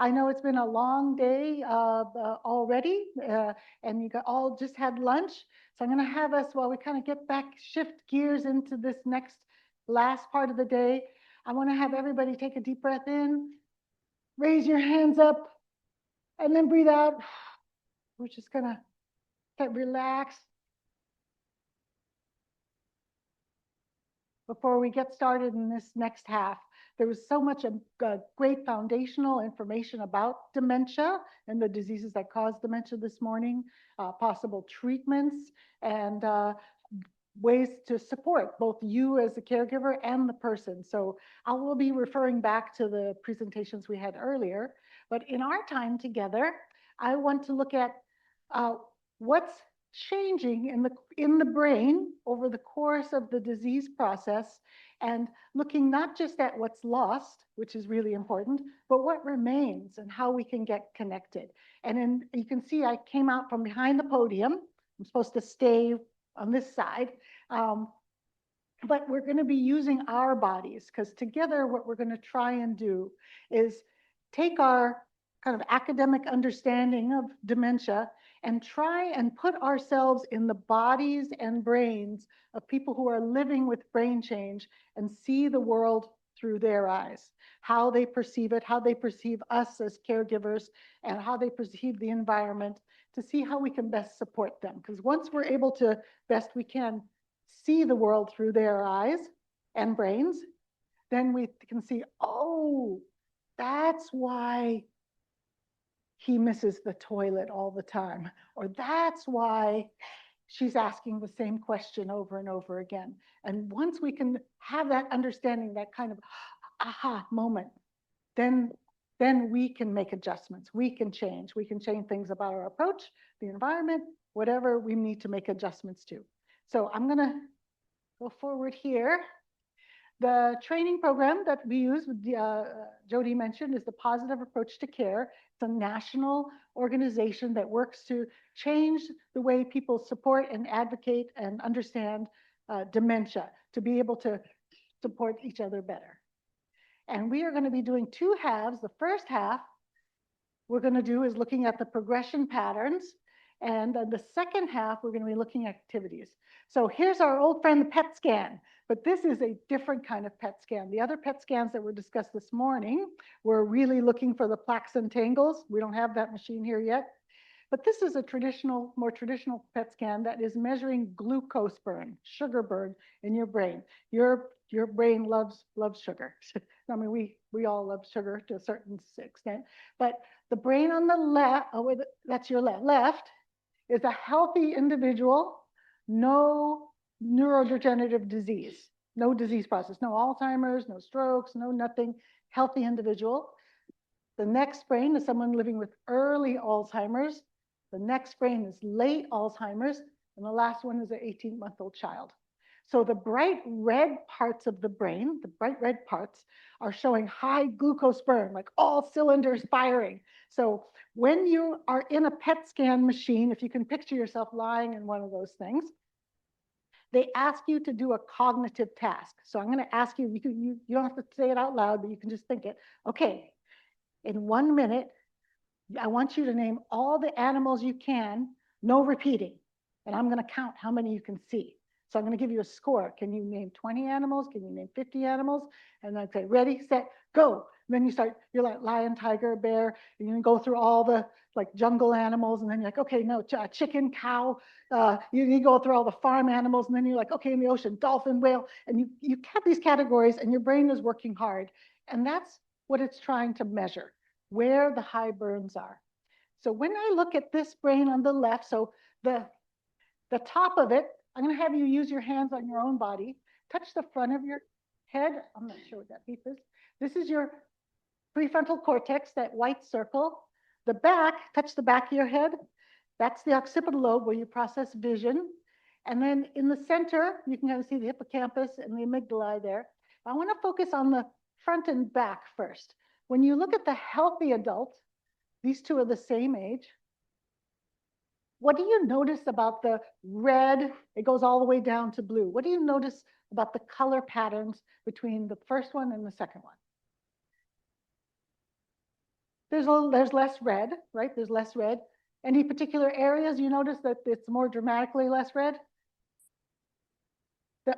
I know it's been a long day already, and you all just had lunch. So I'm going to have us, while we kind of get back, shift gears into this next last part of the day. I want to have everybody take a deep breath in, raise your hands up, and then breathe out. We're just going to get relaxed before we get started in this next half. There was so much great foundational information about dementia and the diseases that cause dementia this morning, possible treatments, and ways to support both you as a caregiver and the person. So I will be referring back to the presentations we had earlier. But in our time together, I want to look at what's changing in the brain over the course of the disease process, and looking not just at what's lost, which is really important, but what remains and how we can get connected. And you can see I came out from behind the podium. I'm supposed to stay on this side. But we're going to be using our bodies, because together what we're going to try and do is take our kind of academic understanding of dementia and try and put ourselves in the bodies and brains of people who are living with brain change and see the world through their eyes, how they perceive it, how they perceive us as caregivers, and how they perceive the environment, to see how we can best support them. Because once we're able to, best we can, see the world through their eyes and brains, then we can see, oh, that's why he misses the toilet all the time, or that's why she's asking the same question over and over again. And once we can have that understanding, that kind of aha moment, then we can make adjustments. We can change things about our approach, the environment, whatever we need to make adjustments to. So I'm going to go forward here. The training program that we use, Jody mentioned, is the Positive Approach to Care. It's a national organization that works to change the way people support and advocate and understand dementia, to be able to support each other better. And we are going to be doing two halves. The first half we're going to do is looking at the progression patterns. And the second half, we're going to be looking at activities. So here's our old friend, the PET scan. But this is a different kind of PET scan. The other PET scans that were discussed this morning were really looking for the plaques and tangles. We don't have that machine here yet. But this is a more traditional PET scan that is measuring glucose burn, sugar burn in your brain. Your brain loves sugar. I mean, we all love sugar to a certain extent. But the brain on the left, that's your left, is a healthy individual, no neurodegenerative disease, no disease process, no Alzheimer's, no strokes, no nothing, healthy individual. The next brain is someone living with early Alzheimer's. The next brain is late Alzheimer's. And the last one is an 18-month-old child. So the bright red parts of the brain, the bright red parts, are showing high glucose burn, like all cylinders firing. So when you are in a PET scan machine, if you can picture yourself lying in one of those things, they ask you to do a cognitive task. So I'm going to ask you, you don't have to say it out loud, but you can just think it. Okay, in 1 minute, I want you to name all the animals you can, no repeating. And I'm going to count how many you can see. So I'm going to give you a score. Can you name 20 animals? Can you name 50 animals? And then say, ready, set, go. And then you're like lion, tiger, bear, and you go through all the like jungle animals. And then you're like, okay, no, chicken, cow. You go through all the farm animals. And then you're like, okay, in the ocean, dolphin, whale. And you have these categories and your brain is working hard. And that's what it's trying to measure, where the high burns are. So when I look at this brain on the left, so the top of it, I'm going to have you use your hands on your own body. Touch the front of your head. I'm not sure what that beep is. This is your prefrontal cortex, that white circle. The back, touch the back of your head. That's the occipital lobe where you process vision. And then in the center, you can kind of see the hippocampus and the amygdala there. I want to focus on the front and back first. When you look at the healthy adult, these two are the same age. What do you notice about the red? It goes all the way down to blue. What do you notice about the color patterns between the first one and the second one? there's less red, right? There's less red. Any particular areas you notice that it's more dramatically less red?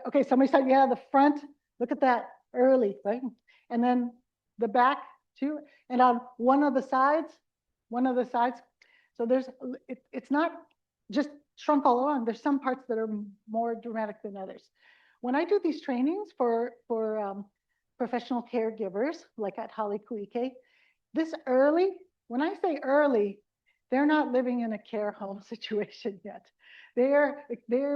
Okay, somebody said, yeah, the front, look at that, early, right? And then the back too, and on one of the sides, so it's not just shrunk all along. There's some parts that are more dramatic than others. When I do these trainings for professional caregivers, like at Hale Kuʻike, this early, when I say early, they're not living in a care home situation yet. They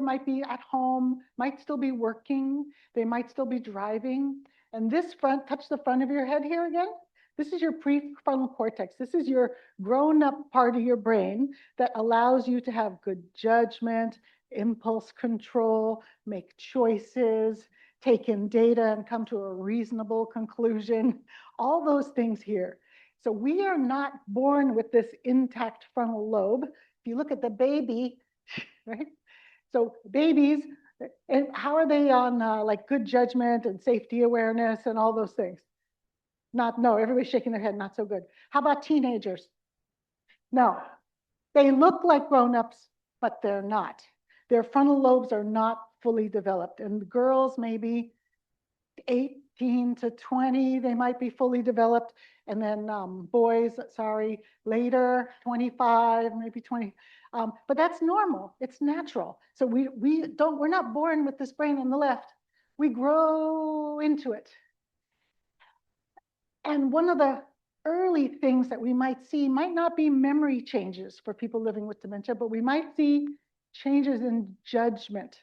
might be at home, might still be working, they might still be driving. And this front, touch the front of your head here again. This is your prefrontal cortex. This is your grown-up part of your brain that allows you to have good judgment, impulse control, make choices, take in data and come to a reasonable conclusion. All those things here. So we are not born with this intact frontal lobe. If you look at the baby, right? So babies, and how are they on like good judgment and safety awareness and all those things? No, everybody's shaking their head, not so good. How about teenagers? No, they look like grown-ups, but they're not. Their frontal lobes are not fully developed. And girls maybe 18 to 20, they might be fully developed. And then boys, sorry, later, 25, maybe 20. But that's normal, it's natural. So we're not born with this brain on the left. We grow into it. And one of the early things that we might see might not be memory changes for people living with dementia, but we might see changes in judgment.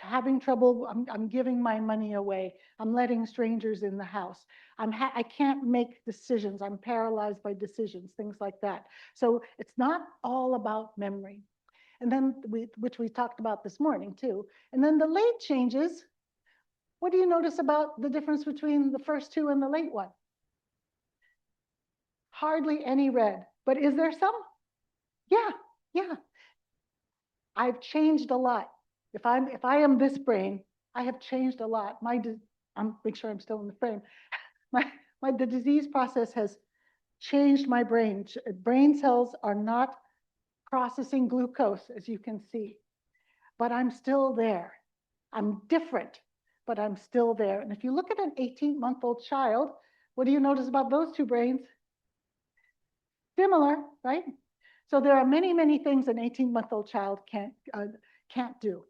Having trouble, I'm giving my money away. I'm letting strangers in the house. I can't make decisions. I'm paralyzed by decisions, things like that. So it's not all about memory. And then, which we talked about this morning too. And then the late changes, what do you notice about the difference between the first two and the late one? Hardly any red, but is there some? Yeah. I've changed a lot. If I am this brain, I have changed a lot. I'm make sure I'm still in the frame. The disease process has changed my brain. Brain cells are not processing glucose, as you can see, but I'm still there. I'm different, but I'm still there. And if you look at an 18-month-old child, what do you notice about those two brains? Similar, right? So there are many, many things an 18-month-old child can't do.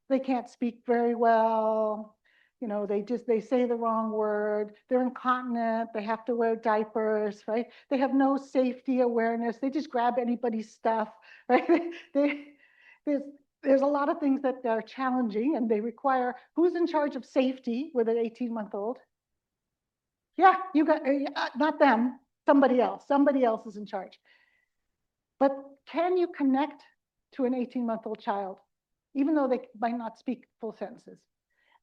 They can't speak very well. You know, they say the wrong word. They're incontinent. They have to wear diapers, right? They have no safety awareness. They just grab anybody's stuff, right? There's a lot of things that are challenging, and they require, who's in charge of safety with an 18-month-old? Yeah, you got, not them, somebody else. Somebody else is in charge. But can you connect to an 18-month-old child, even though they might not speak full sentences?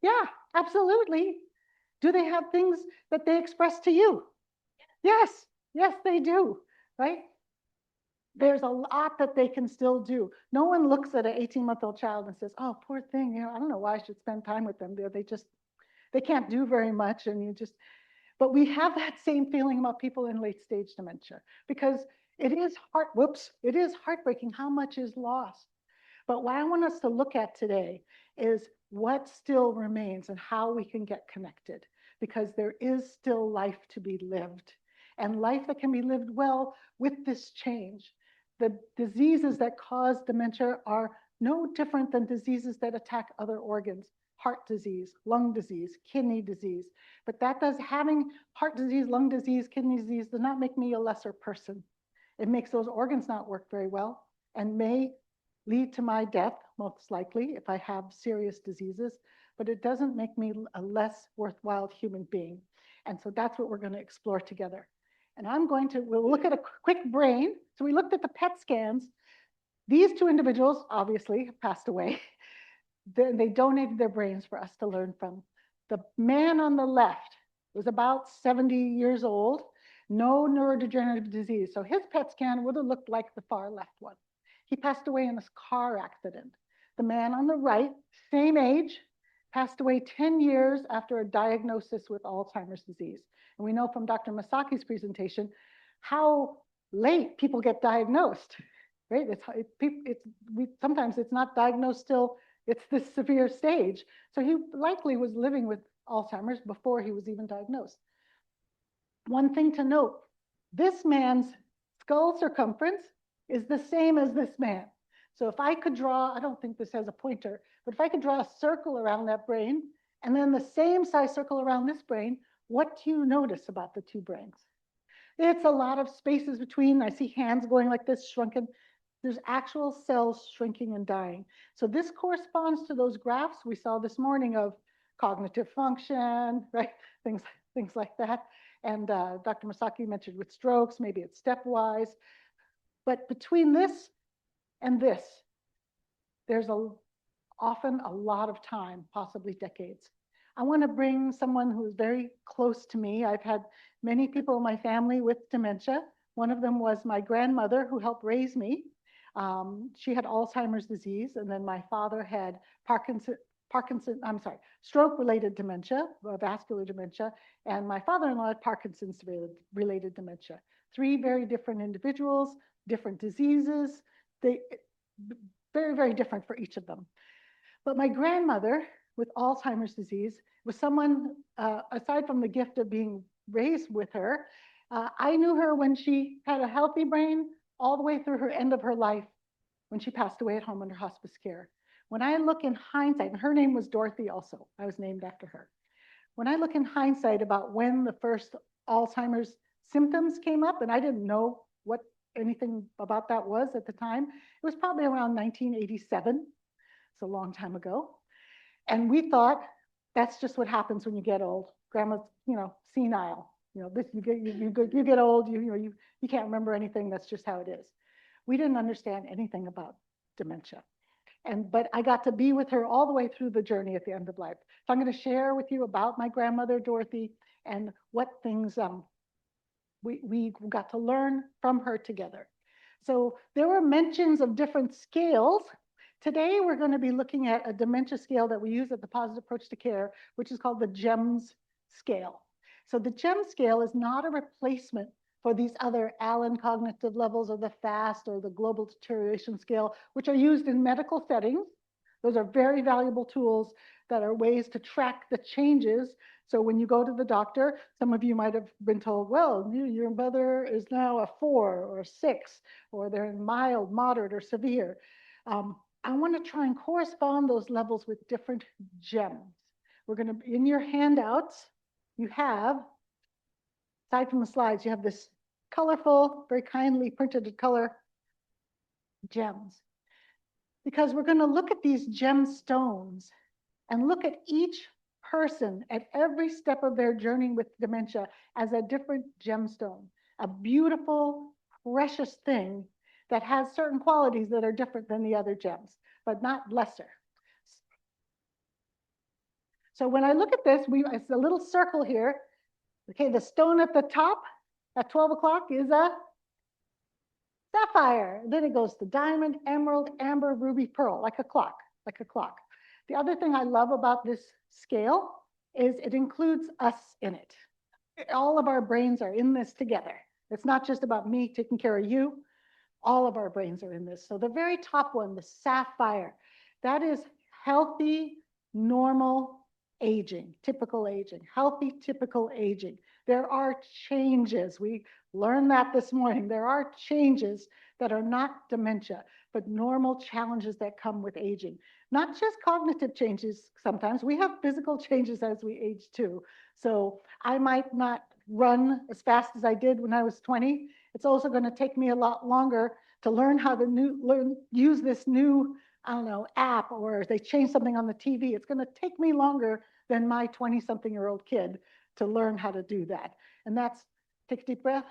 Yeah, absolutely. Do they have things that they express to you? Yes, they do, right? There's a lot that they can still do. No one looks at an 18-month-old child and says, oh, poor thing, you know, I don't know why I should spend time with them. They can't do very much, and but we have that same feeling about people in late stage dementia, because it is heartbreaking how much is lost. But what I want us to look at today is what still remains and how we can get connected, because there is still life to be lived, and life that can be lived well with this change. The diseases that cause dementia are no different than diseases that attack other organs: heart disease, lung disease, kidney disease. But having heart disease, lung disease, kidney disease does not make me a lesser person. It makes those organs not work very well and may lead to my death, most likely, if I have serious diseases, but it doesn't make me a less worthwhile human being. And so that's what we're going to explore together. And we'll look at a quick brain. So we looked at the PET scans. These two individuals obviously have passed away. They donated their brains for us to learn from. The man on the left was about 70 years old, no neurodegenerative disease. So his PET scan would have looked like the far left one. He passed away in a car accident. The man on the right, same age, passed away 10 years after a diagnosis with Alzheimer's disease. And we know from Dr. Masaki's presentation, how late people get diagnosed, right? Sometimes it's not diagnosed till it's this severe stage. So he likely was living with Alzheimer's before he was even diagnosed. One thing to note, this man's skull circumference is the same as this man. So if I could draw, I don't think this has a pointer, but if I could draw a circle around that brain and then the same size circle around this brain, what do you notice about the two brains? It's a lot of spaces between. I see hands going like this, shrunken. There's actual cells shrinking and dying. So this corresponds to those graphs we saw this morning of cognitive function, right? Things like that. And Dr. Masaki mentioned with strokes, maybe it's stepwise. But between this and this, there's often a lot of time, possibly decades. I want to bring someone who is very close to me. I've had many people in my family with dementia. One of them was my grandmother who helped raise me. She had Alzheimer's disease, and then my father had stroke-related dementia, vascular dementia, and my father-in-law had Parkinson's-related dementia. Three very different individuals, different diseases. They very, very different for each of them. But my grandmother with Alzheimer's disease was someone, aside from the gift of being raised with her, I knew her when she had a healthy brain all the way through her end of her life when she passed away at home under hospice care. When I look in hindsight, and her name was Dorothy also, I was named after her. When I look in hindsight about when the first Alzheimer's symptoms came up, and I didn't know what anything about that was at the time, it was probably around 1987. It's a long time ago. And we thought that's just what happens when you get old. Grandma's, senile. You get old, you can't remember anything. That's just how it is. We didn't understand anything about dementia. But I got to be with her all the way through the journey at the end of life. So I'm going to share with you about my grandmother, Dorothy, and what things we got to learn from her together. So there were mentions of different scales. Today, we're going to be looking at a dementia scale that we use at the Positive Approach to Care, which is called the GEMS scale. So the GEMS scale is not a replacement for these other Allen cognitive levels or the FAST or the Global Deterioration Scale, which are used in medical settings. Those are very valuable tools that are ways to track the changes. So when you go to the doctor, some of you might have been told, well, your mother is now a 4 or a 6, or they're in mild, moderate, or severe. I want to try and correspond those levels with different GEMs. We're going to, in your handouts, you have, aside from the slides, you have this colorful, very kindly printed color GEMs. Because we're going to look at these gemstones and look at each person at every step of their journey with dementia as a different gemstone, a beautiful, precious thing that has certain qualities that are different than the other gems, but not lesser. So when I look at this, it's a little circle here. Okay, the stone at the top at 12 o'clock is a sapphire. Then it goes to diamond, emerald, amber, ruby, pearl, like a clock, like a clock. The other thing I love about this scale is it includes us in it. All of our brains are in this together. It's not just about me taking care of you. All of our brains are in this. So the very top one, the sapphire, that is healthy, normal aging, typical aging, healthy, typical aging. There are changes. We learned that this morning. There are changes that are not dementia, but normal challenges that come with aging. Not just cognitive changes sometimes. We have physical changes as we age too. So I might not run as fast as I did when I was 20. It's also going to take me a lot longer to learn how to use this new, app, or they change something on the TV. It's going to take me longer than my 20-something-year-old kid to learn how to do that. And take a deep breath.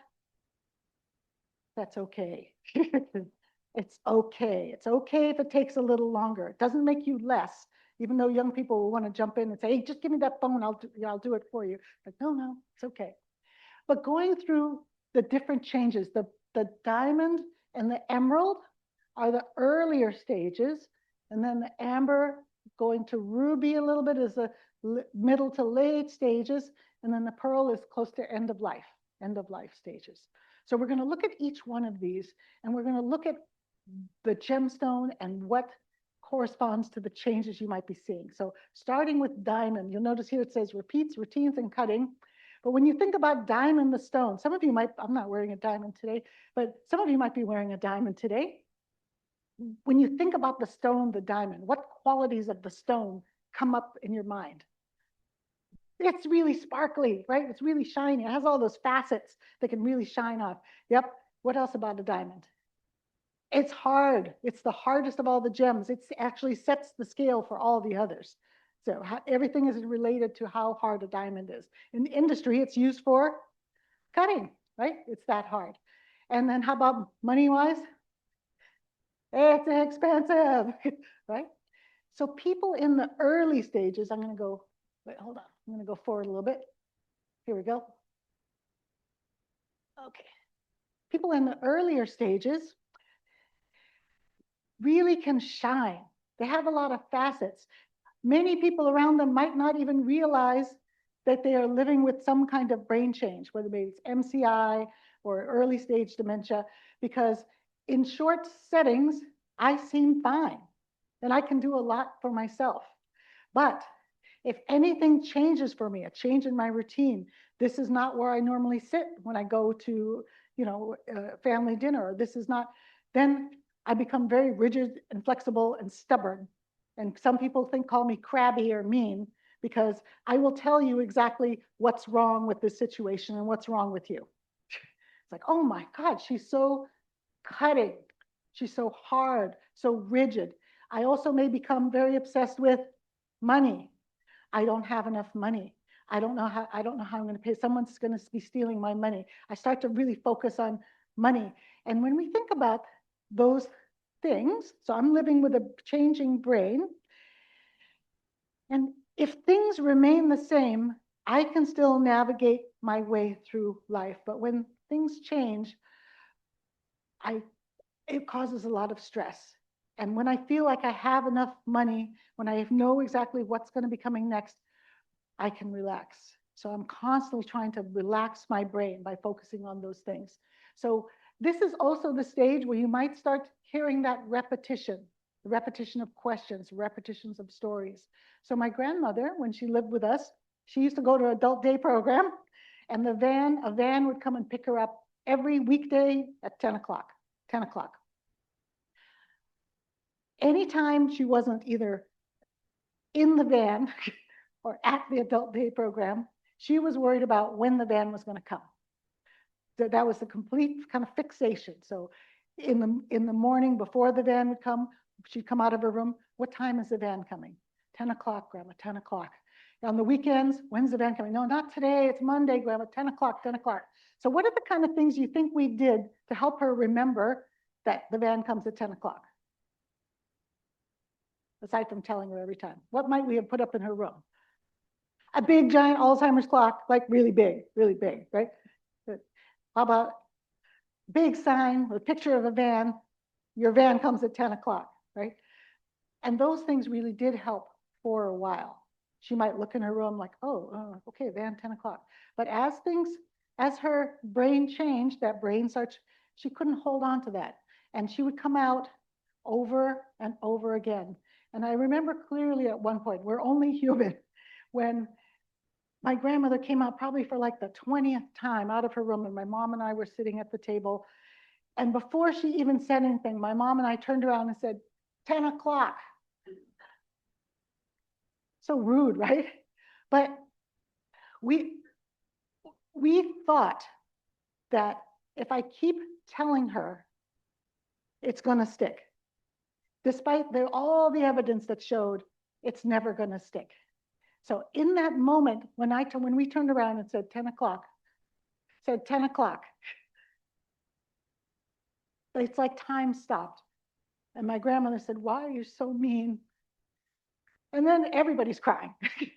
That's okay. It's okay. It's okay if it takes a little longer. It doesn't make you less, even though young people will want to jump in and say, hey, just give me that phone, I'll do it for you. But no, it's okay. But going through the different changes, the diamond and the emerald are the earlier stages, and then the amber going to ruby a little bit is the middle to late stages, and then the pearl is close to end of life stages. So we're going to look at each one of these, and we're going to look at the gemstone and what corresponds to the changes you might be seeing. So starting with diamond, you'll notice here it says repeats, routines, and cutting. But when you think about diamond, the stone, some of you might, I'm not wearing a diamond today, but some of you might be wearing a diamond today. When you think about the stone, the diamond, what qualities of the stone come up in your mind? It's really sparkly, right? It's really shiny. It has all those facets that can really shine off. Yep. What else about a diamond? It's hard. It's the hardest of all the gems. It actually sets the scale for all the others. So everything is related to how hard a diamond is. In the industry, it's used for cutting, right? It's that hard. And then how about money-wise? It's expensive, right? So people in the early stages, I'm going to go, wait, hold on. I'm going to go forward a little bit. Here we go. Okay. People in the earlier stages really can shine. They have a lot of facets. Many people around them might not even realize that they are living with some kind of brain change, whether maybe it's MCI or early stage dementia, because in short settings, I seem fine and I can do a lot for myself. But if anything changes for me, a change in my routine, this is not where I normally sit when I go to, family dinner, or this is not, then I become very rigid and flexible and stubborn. And some people call me crabby or mean, because I will tell you exactly what's wrong with this situation and what's wrong with you. It's like, oh my God, she's so cutting. She's so hard, so rigid. I also may become very obsessed with money. I don't have enough money. I don't know how I'm going to pay. Someone's going to be stealing my money. I start to really focus on money. And when we think about those things, so I'm living with a changing brain. And if things remain the same, I can still navigate my way through life. But when things change, it causes a lot of stress. And when I feel like I have enough money, when I know exactly what's going to be coming next, I can relax. So I'm constantly trying to relax my brain by focusing on those things. So this is also the stage where you might start hearing that repetition, the repetition of questions, repetitions of stories. So my grandmother, when she lived with us, she used to go to an adult day program, and a van would come and pick her up every weekday at 10 o'clock. Anytime she wasn't either in the van or at the adult day program, she was worried about when the van was going to come. So that was the complete kind of fixation. So in the morning before the van would come, she'd come out of her room. What time is the van coming? 10 o'clock, Grandma, 10 o'clock. On the weekends, when's the van coming? No, not today. It's Monday, Grandma, 10 o'clock, 10 o'clock. So what are the kind of things you think we did to help her remember that the van comes at 10 o'clock? Aside from telling her every time. What might we have put up in her room? A big, giant Alzheimer's clock, like really big, right? How about big sign with a picture of a van? Your van comes at 10 o'clock, right? And those things really did help for a while. She might look in her room like, oh, okay, van 10 o'clock. But as her brain changed, that brain starts, she couldn't hold on to that. And she would come out over and over again. And I remember clearly at one point, we're only human, when my grandmother came out probably for like the 20th time out of her room, and my mom and I were sitting at the table. And before she even said anything, my mom and I turned around and said, 10 o'clock. So rude, right? But we thought that if I keep telling her, it's going to stick. Despite all the evidence that showed it's never going to stick. So in that moment, when we turned around and said 10 o'clock, it's like time stopped. And my grandmother said, why are you so mean? And then everybody's crying.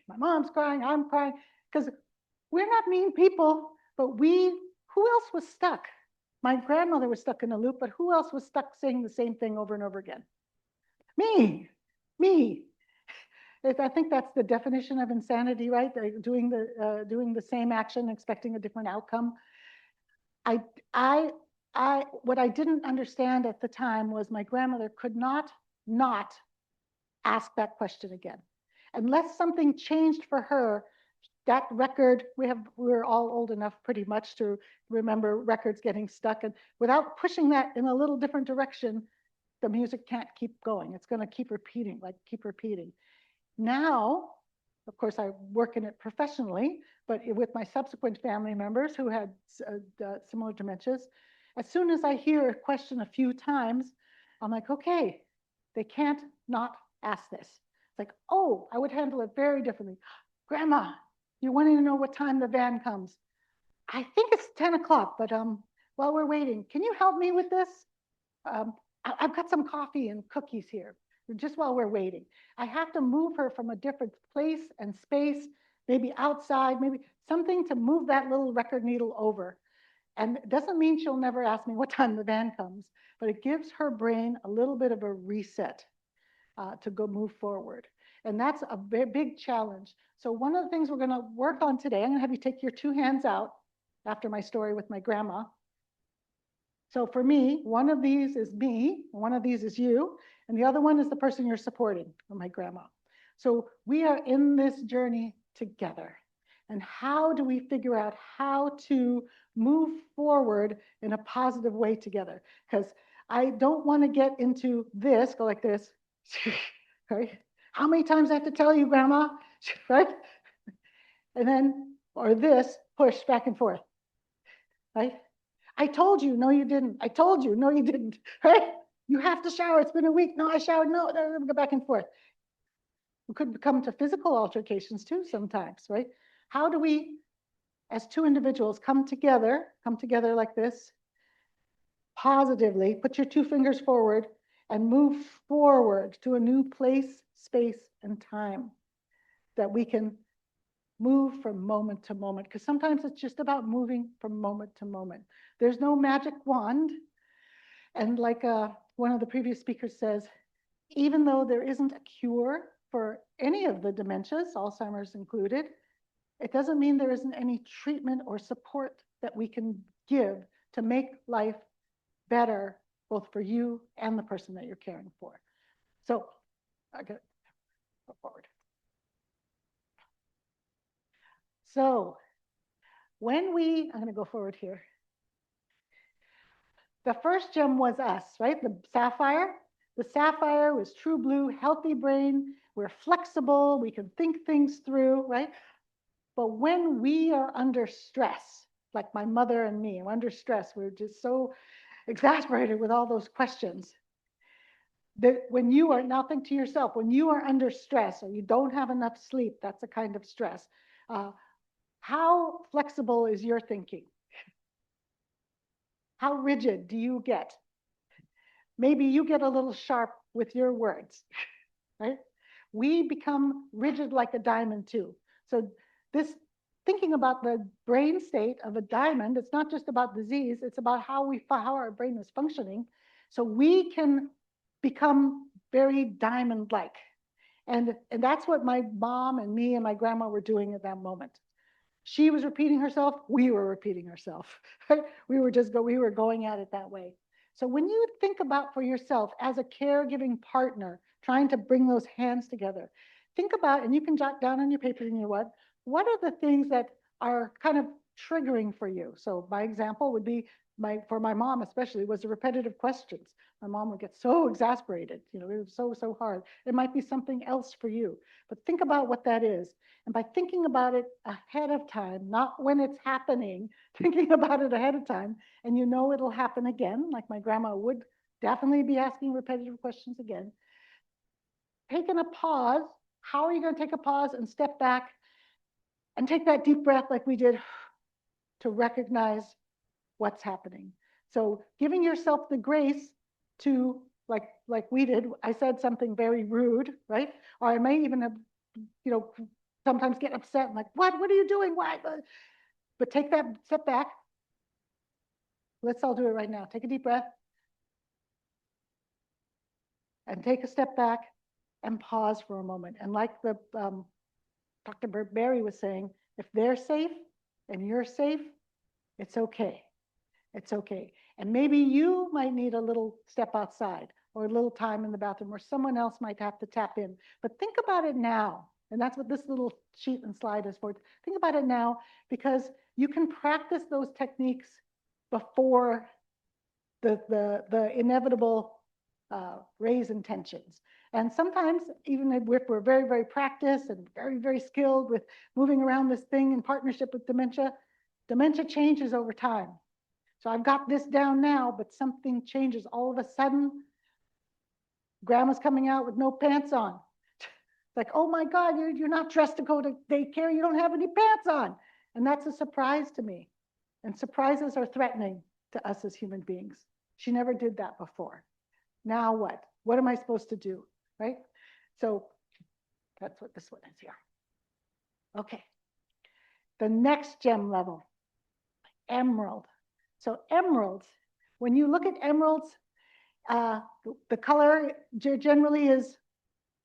My mom's crying, I'm crying, because we're not mean people, but who else was stuck? My grandmother was stuck in a loop, but who else was stuck saying the same thing over and over again? Me. I think that's the definition of insanity, right? Doing the same action, expecting a different outcome. I, what I didn't understand at the time was my grandmother could not ask that question again. Unless something changed for her, that record, we're all old enough pretty much to remember records getting stuck, and without pushing that in a little different direction, the music can't keep going. It's going to keep repeating, like keep repeating. Now, of course, I work in it professionally, but with my subsequent family members who had similar dementias, as soon as I hear a question a few times, I'm like, okay, they can't not ask this. It's like, oh, I would handle it very differently. Grandma, you're wanting to know what time the van comes. I think it's 10 o'clock, but while we're waiting, can you help me with this? I've got some coffee and cookies here, just while we're waiting. I have to move her from a different place and space, maybe outside, maybe something to move that little record needle over. And it doesn't mean she'll never ask me what time the van comes, but it gives her brain a little bit of a reset to go move forward. And that's a very big challenge. So one of the things we're going to work on today, I'm going to have you take your two hands out after my story with my grandma. So for me, one of these is me, one of these is you, and the other one is the person you're supporting, or my grandma. So we are in this journey together. And how do we figure out how to move forward in a positive way together? Because I don't want to get into this, go like this, right? How many times I have to tell you, Grandma, right? And then, or this, push back and forth, right? I told you, no, you didn't. I told you, no, you didn't, right? You have to shower. It's been a week. No, I showered. No, go back and forth. We could come to physical altercations too sometimes, right? How do we, as two individuals, come together like this, positively, put your two fingers forward and move forward to a new place, space, and time that we can move from moment to moment, because sometimes it's just about moving from moment to moment. There's no magic wand. And like one of the previous speakers says, even though there isn't a cure for any of the dementias, Alzheimer's included, it doesn't mean there isn't any treatment or support that we can give to make life better, both for you and the person that you're caring for. So I got to go forward. So when I'm going to go forward here. The first gem was us, right? The sapphire. The sapphire was true blue, healthy brain. We're flexible. We can think things through, right? But when we are under stress, like my mother and me, we're under stress. We're just so exasperated with all those questions. That when you are, now think to yourself, when you are under stress or you don't have enough sleep, that's a kind of stress. How flexible is your thinking? How rigid do you get? Maybe you get a little sharp with your words, right? We become rigid like a diamond too. So this thinking about the brain state of a diamond, it's not just about disease, it's about how our brain is functioning. So we can become very diamond-like. And that's what my mom and me and my grandma were doing at that moment. She was repeating herself, we were repeating ourselves. We were going at it that way. So when you think about for yourself as a caregiving partner, trying to bring those hands together, think about, and you can jot down on your paper, you know what are the things that are kind of triggering for you? So my example would be, for my mom especially, was the repetitive questions. My mom would get so exasperated, it was so hard. It might be something else for you, but think about what that is. And by thinking about it ahead of time, not when it's happening, thinking about it ahead of time, and it'll happen again, like my grandma would definitely be asking repetitive questions again. Taking a pause, how are you going to take a pause and step back and take that deep breath like we did to recognize what's happening? So giving yourself the grace to, like we did, I said something very rude, right? Or I may even have, sometimes get upset and like, what are you doing? Why? But take that step back. Let's all do it right now. Take a deep breath and take a step back and pause for a moment. And like the Dr. Barry was saying, if they're safe and you're safe, it's okay. It's okay. And maybe you might need a little step outside or a little time in the bathroom, or someone else might have to tap in. But think about it now. And that's what this little sheet and slide is for. Think about it now, because you can practice those techniques before the inevitable raise in tensions. And sometimes, even if we're very, very practiced and very, very skilled with moving around this thing in partnership with dementia, dementia changes over time. So I've got this down now, but something changes. All of a sudden, grandma's coming out with no pants on. It's like, oh my God, you're not dressed to go to daycare. You don't have any pants on. And that's a surprise to me. And surprises are threatening to us as human beings. She never did that before. Now what? What am I supposed to do, right? So that's what this one is here. Okay. The next gem level, emerald. So emeralds, when you look at emeralds, the color generally is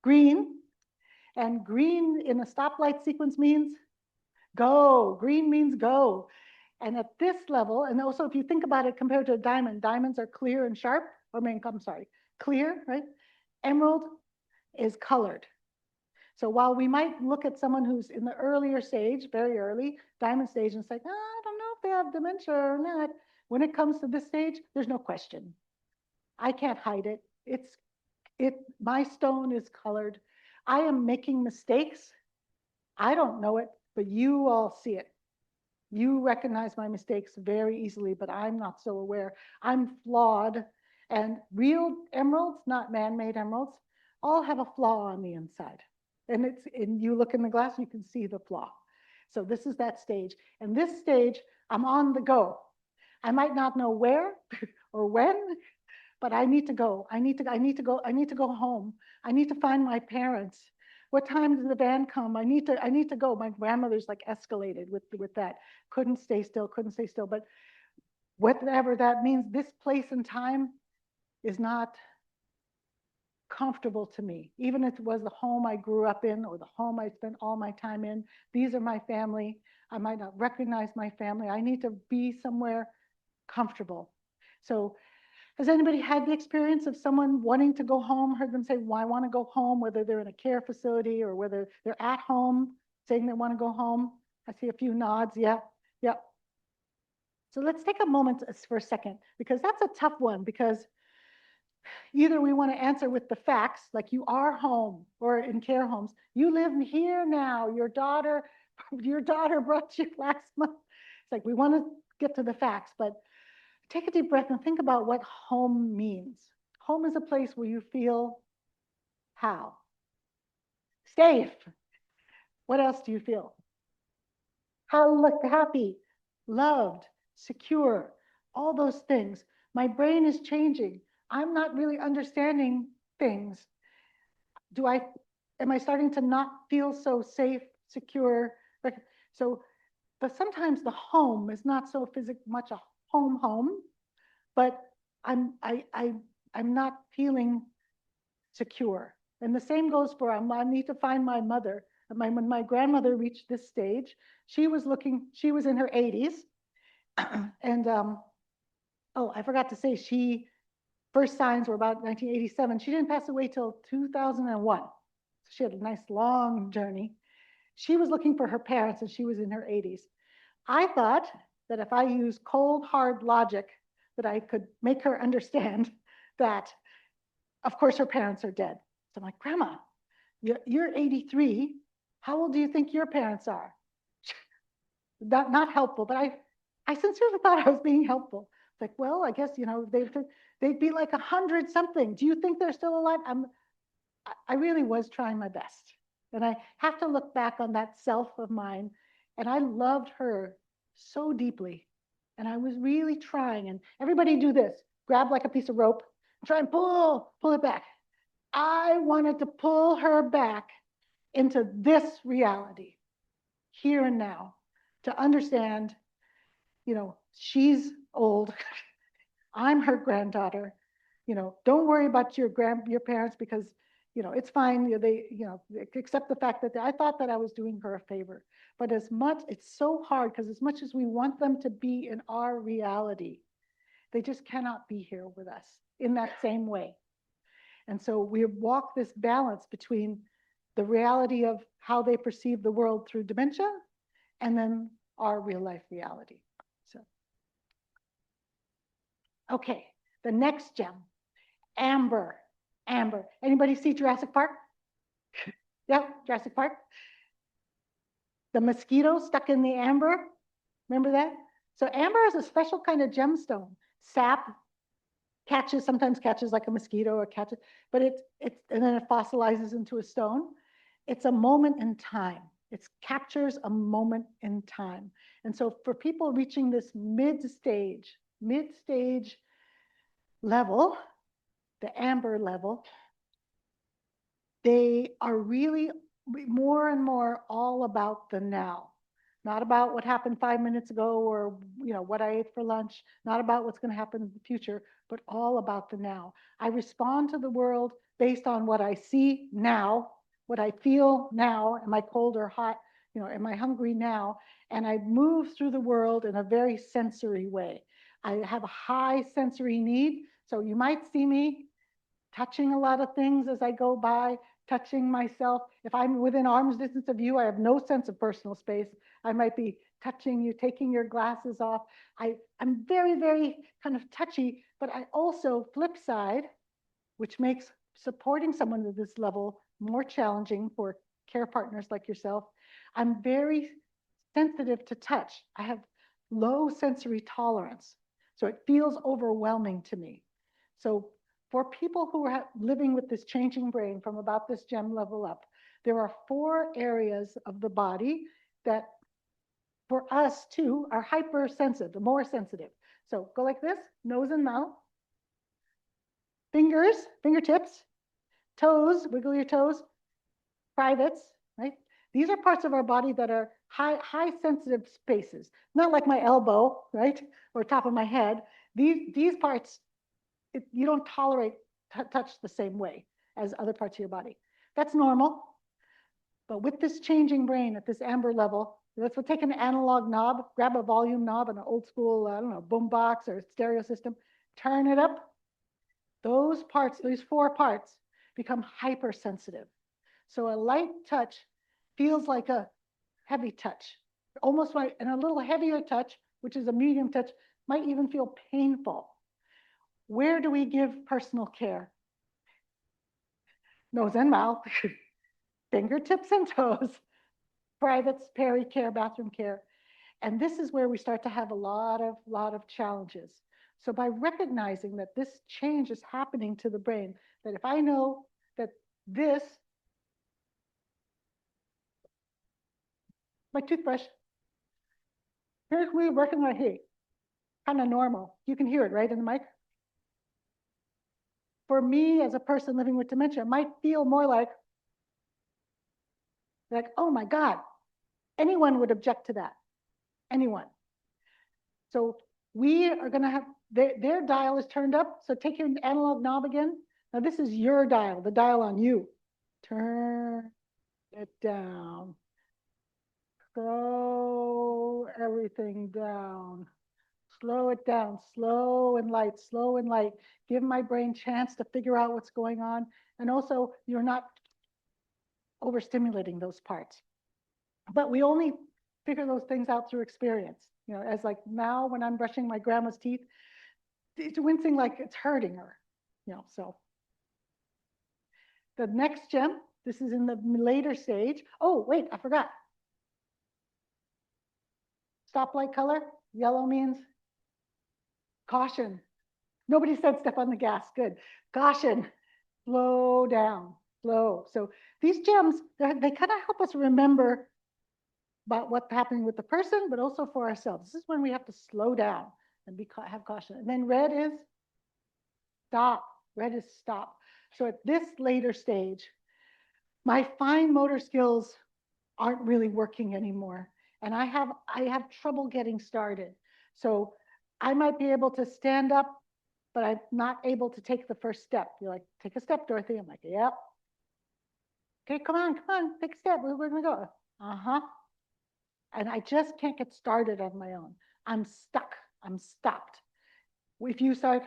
green, and green in a stoplight sequence means go. Green means go. And at this level, and also if you think about it compared to a diamond, diamonds are clear and sharp, clear, right? Emerald is colored. So while we might look at someone who's in the earlier stage, very early, diamond stage, and say, oh, I don't know if they have dementia or not. When it comes to this stage, there's no question. I can't hide it. My stone is colored. I am making mistakes. I don't know it, but you all see it. You recognize my mistakes very easily, but I'm not so aware. I'm flawed. And real emeralds, not man-made emeralds, all have a flaw on the inside. And you look in the glass, you can see the flaw. So this is that stage. And this stage, I'm on the go. I might not know where or when, but I need to go. I need to go home. I need to find my parents. What time did the van come? I need to go. My grandmother's like escalated with that. Couldn't stay still. But whatever that means, this place and time is not comfortable to me. Even if it was the home I grew up in or the home I spent all my time in, these are my family. I might not recognize my family. I need to be somewhere comfortable. So has anybody had the experience of someone wanting to go home, heard them say, well, I want to go home, whether they're in a care facility or whether they're at home saying they want to go home? I see a few nods. Yeah. So let's take a moment for a second, because that's a tough one, because either we want to answer with the facts, like you are home or in care homes. You live here now. Your daughter brought you last month. It's like we want to get to the facts, but take a deep breath and think about what home means. Home is a place where you feel how? Safe. What else do you feel? Happy, loved, secure, all those things. My brain is changing. I'm not really understanding things. Am I starting to not feel so safe, secure? But sometimes the home is not so much a home, but I'm not feeling secure. And the same goes for I need to find my mother. When my grandmother reached this stage, she was in her 80s. And oh, I forgot to say, first signs were about 1987. She didn't pass away till 2001. So she had a nice long journey. She was looking for her parents and she was in her 80s. I thought that if I use cold, hard logic, that I could make her understand that, of course, her parents are dead. So I'm like, Grandma, you're 83. How old do you think your parents are? Not helpful, but I sincerely thought I was being helpful. It's like, well, I guess, they'd be like 100 something. Do you think they're still alive? I really was trying my best. And I have to look back on that self of mine. And I loved her so deeply. And I was really trying. And everybody do this. Grab like a piece of rope. Try and pull it back. I wanted to pull her back into this reality, here and now, to understand, she's old. I'm her granddaughter. Don't worry about your parents, because it's fine. They accept the fact that I thought that I was doing her a favor. But it's so hard, because as much as we want them to be in our reality, They just cannot be here with us in that same way. And so we walk this balance between the reality of how they perceive the world through dementia and then our real life reality. So, okay, the next gem, amber. Amber. Anybody see Jurassic Park? Yeah, Jurassic Park. The mosquito stuck in the amber. Remember that? So amber is a special kind of gemstone. Sap catches, sometimes catches like a mosquito or catches, but and then it fossilizes into a stone. It's a moment in time. It captures a moment in time. And so for people reaching this mid-stage level, the amber level, they are really more and more all about the now. Not about what happened 5 minutes ago or what I ate for lunch, not about what's going to happen in the future, but all about the now. I respond to the world based on what I see now, what I feel now. Am I cold or hot? Am I hungry now? And I move through the world in a very sensory way. I have a high sensory need. So you might see me touching a lot of things as I go by, touching myself. If I'm within arm's distance of you, I have no sense of personal space. I might be touching you, taking your glasses off. I'm very, very kind of touchy, but I also, flip side, which makes supporting someone at this level more challenging for care partners like yourself, I'm very sensitive to touch. I have low sensory tolerance, so it feels overwhelming to me. So for people who are living with this changing brain from about this gem level up, there are 4 areas of the body that for us too are hypersensitive, more sensitive. So go like this, nose and mouth, fingers, fingertips, toes, wiggle your toes, privates, right? These are parts of our body that are high sensitive spaces, not like my elbow, right? Or top of my head. These parts, you don't tolerate touch the same way as other parts of your body. That's normal. But with this changing brain at this amber level, let's take an analog knob, grab a volume knob and an old school, I don't know, boom box or stereo system, turn it up. Those parts, these 4 parts, become hypersensitive. So a light touch feels like a heavy touch, almost like, and a little heavier touch, which is a medium touch, might even feel painful. Where do we give personal care? Nose and mouth, fingertips and toes, privates, peri-care, bathroom care. And this is where we start to have a lot of challenges. So by recognizing that this change is happening to the brain, that if I know that this, my toothbrush, here's me brushing my teeth, kind of normal. You can hear it, right, in the mic? For me, as a person living with dementia, it might feel more like, oh my God, anyone would object to that. Anyone. So we are going to have, their dial is turned up. So take your analog knob again. Now this is your dial, the dial on you. Turn it down. Slow everything down. Slow it down, slow and light, slow and light. Give my brain a chance to figure out what's going on. And also, you're not overstimulating those parts. But we only figure those things out through experience. As like now when I'm brushing my grandma's teeth, it's wincing like it's hurting her, so. The next gem, this is in the later stage. Oh, wait, I forgot. Stoplight color, yellow means caution. Nobody said step on the gas, good. Caution, slow down, slow. So these gems, they kind of help us remember about what's happening with the person, but also for ourselves. This is when we have to slow down and have caution. And then red is stop. Red is stop. So at this later stage, my fine motor skills aren't really working anymore. And I have trouble getting started. So I might be able to stand up, but I'm not able to take the first step. You're like, take a step, Dorothy. I'm like, yep. Okay, come on, take a step. Where are we go? Uh-huh. And I just can't get started on my own. I'm stuck. I'm stopped. If you start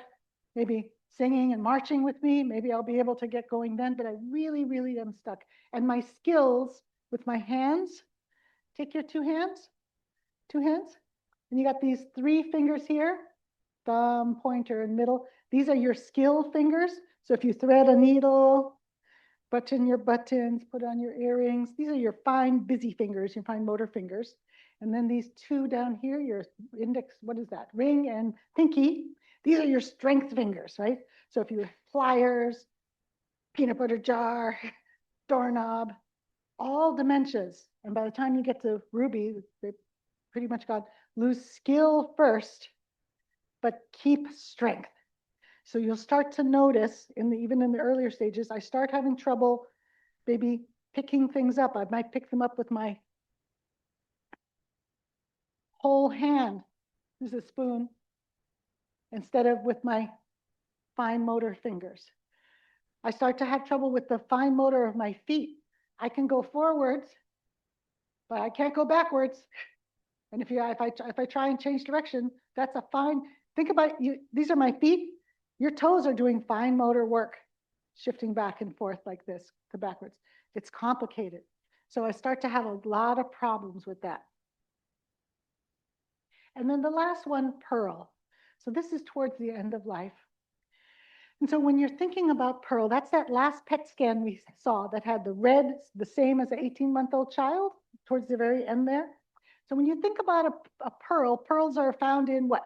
maybe singing and marching with me, maybe I'll be able to get going then, but I really, really am stuck. And my skills with my hands, take your two hands, and you got these three fingers here, thumb, pointer, and middle. These are your skill fingers. So if you thread a needle, button your buttons, put on your earrings, these are your fine, busy fingers, your fine motor fingers. And then these two down here, your index, what is that? Ring and pinky. These are your strength fingers, right? So if you pliers, peanut butter jar, doorknob, all dementias. And by the time you get to Ruby, they pretty much got lose skill first, but keep strength. So you'll start to notice even in the earlier stages, I start having trouble maybe picking things up. I might pick them up with my whole hand. This is a spoon instead of with my fine motor fingers. I start to have trouble with the fine motor of my feet. I can go forwards, but I can't go backwards. And if I try and change direction, that's a fine. Think about you. These are my feet. Your toes are doing fine motor work, shifting back and forth like this to backwards. It's complicated. So I start to have a lot of problems with that. And then the last one, Pearl. So this is towards the end of life. And so when you're thinking about Pearl, that's that last PET scan we saw that had the red, the same as an 18-month-old child, towards the very end there. So when you think about a pearl, pearls are found in what?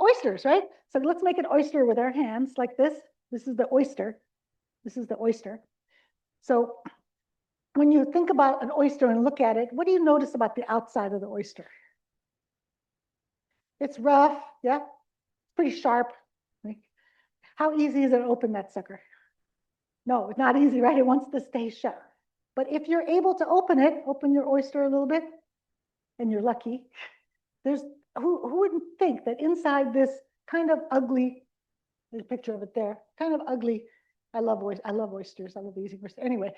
Oysters, right? So let's make an oyster with our hands like this. This is the oyster. This is the oyster. So when you think about an oyster and look at it, what do you notice about the outside of the oyster? It's rough, yeah? It's pretty sharp. How easy is it to open that sucker? No, it's not easy, right? It wants to stay shut. But if you're able to open it, open your oyster a little bit, and you're lucky, who wouldn't think that inside this kind of ugly, there's a picture of it there, kind of ugly, I love oysters, I love eating oysters. Anyway,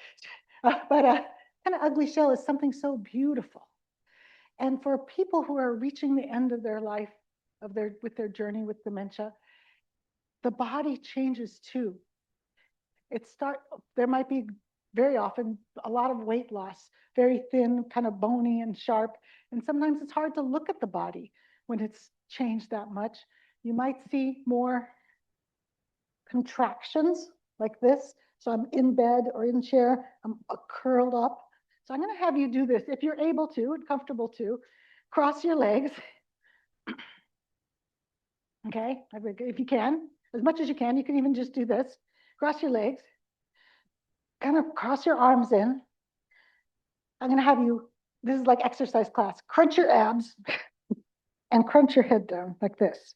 but kind of ugly shell is something so beautiful. And for people who are reaching the end of their life, with their journey with dementia, the body changes too. There might be very often a lot of weight loss, very thin, kind of bony and sharp. And sometimes it's hard to look at the body when it's changed that much. You might see more contractions like this. So I'm in bed or in chair, I'm curled up. So I'm going to have you do this if you're able to and comfortable to. Cross your legs. Okay, if you can, as much as you can even just do this. Cross your legs. Kind of cross your arms in. I'm going to have you, this is like exercise class, crunch your abs and crunch your head down like this.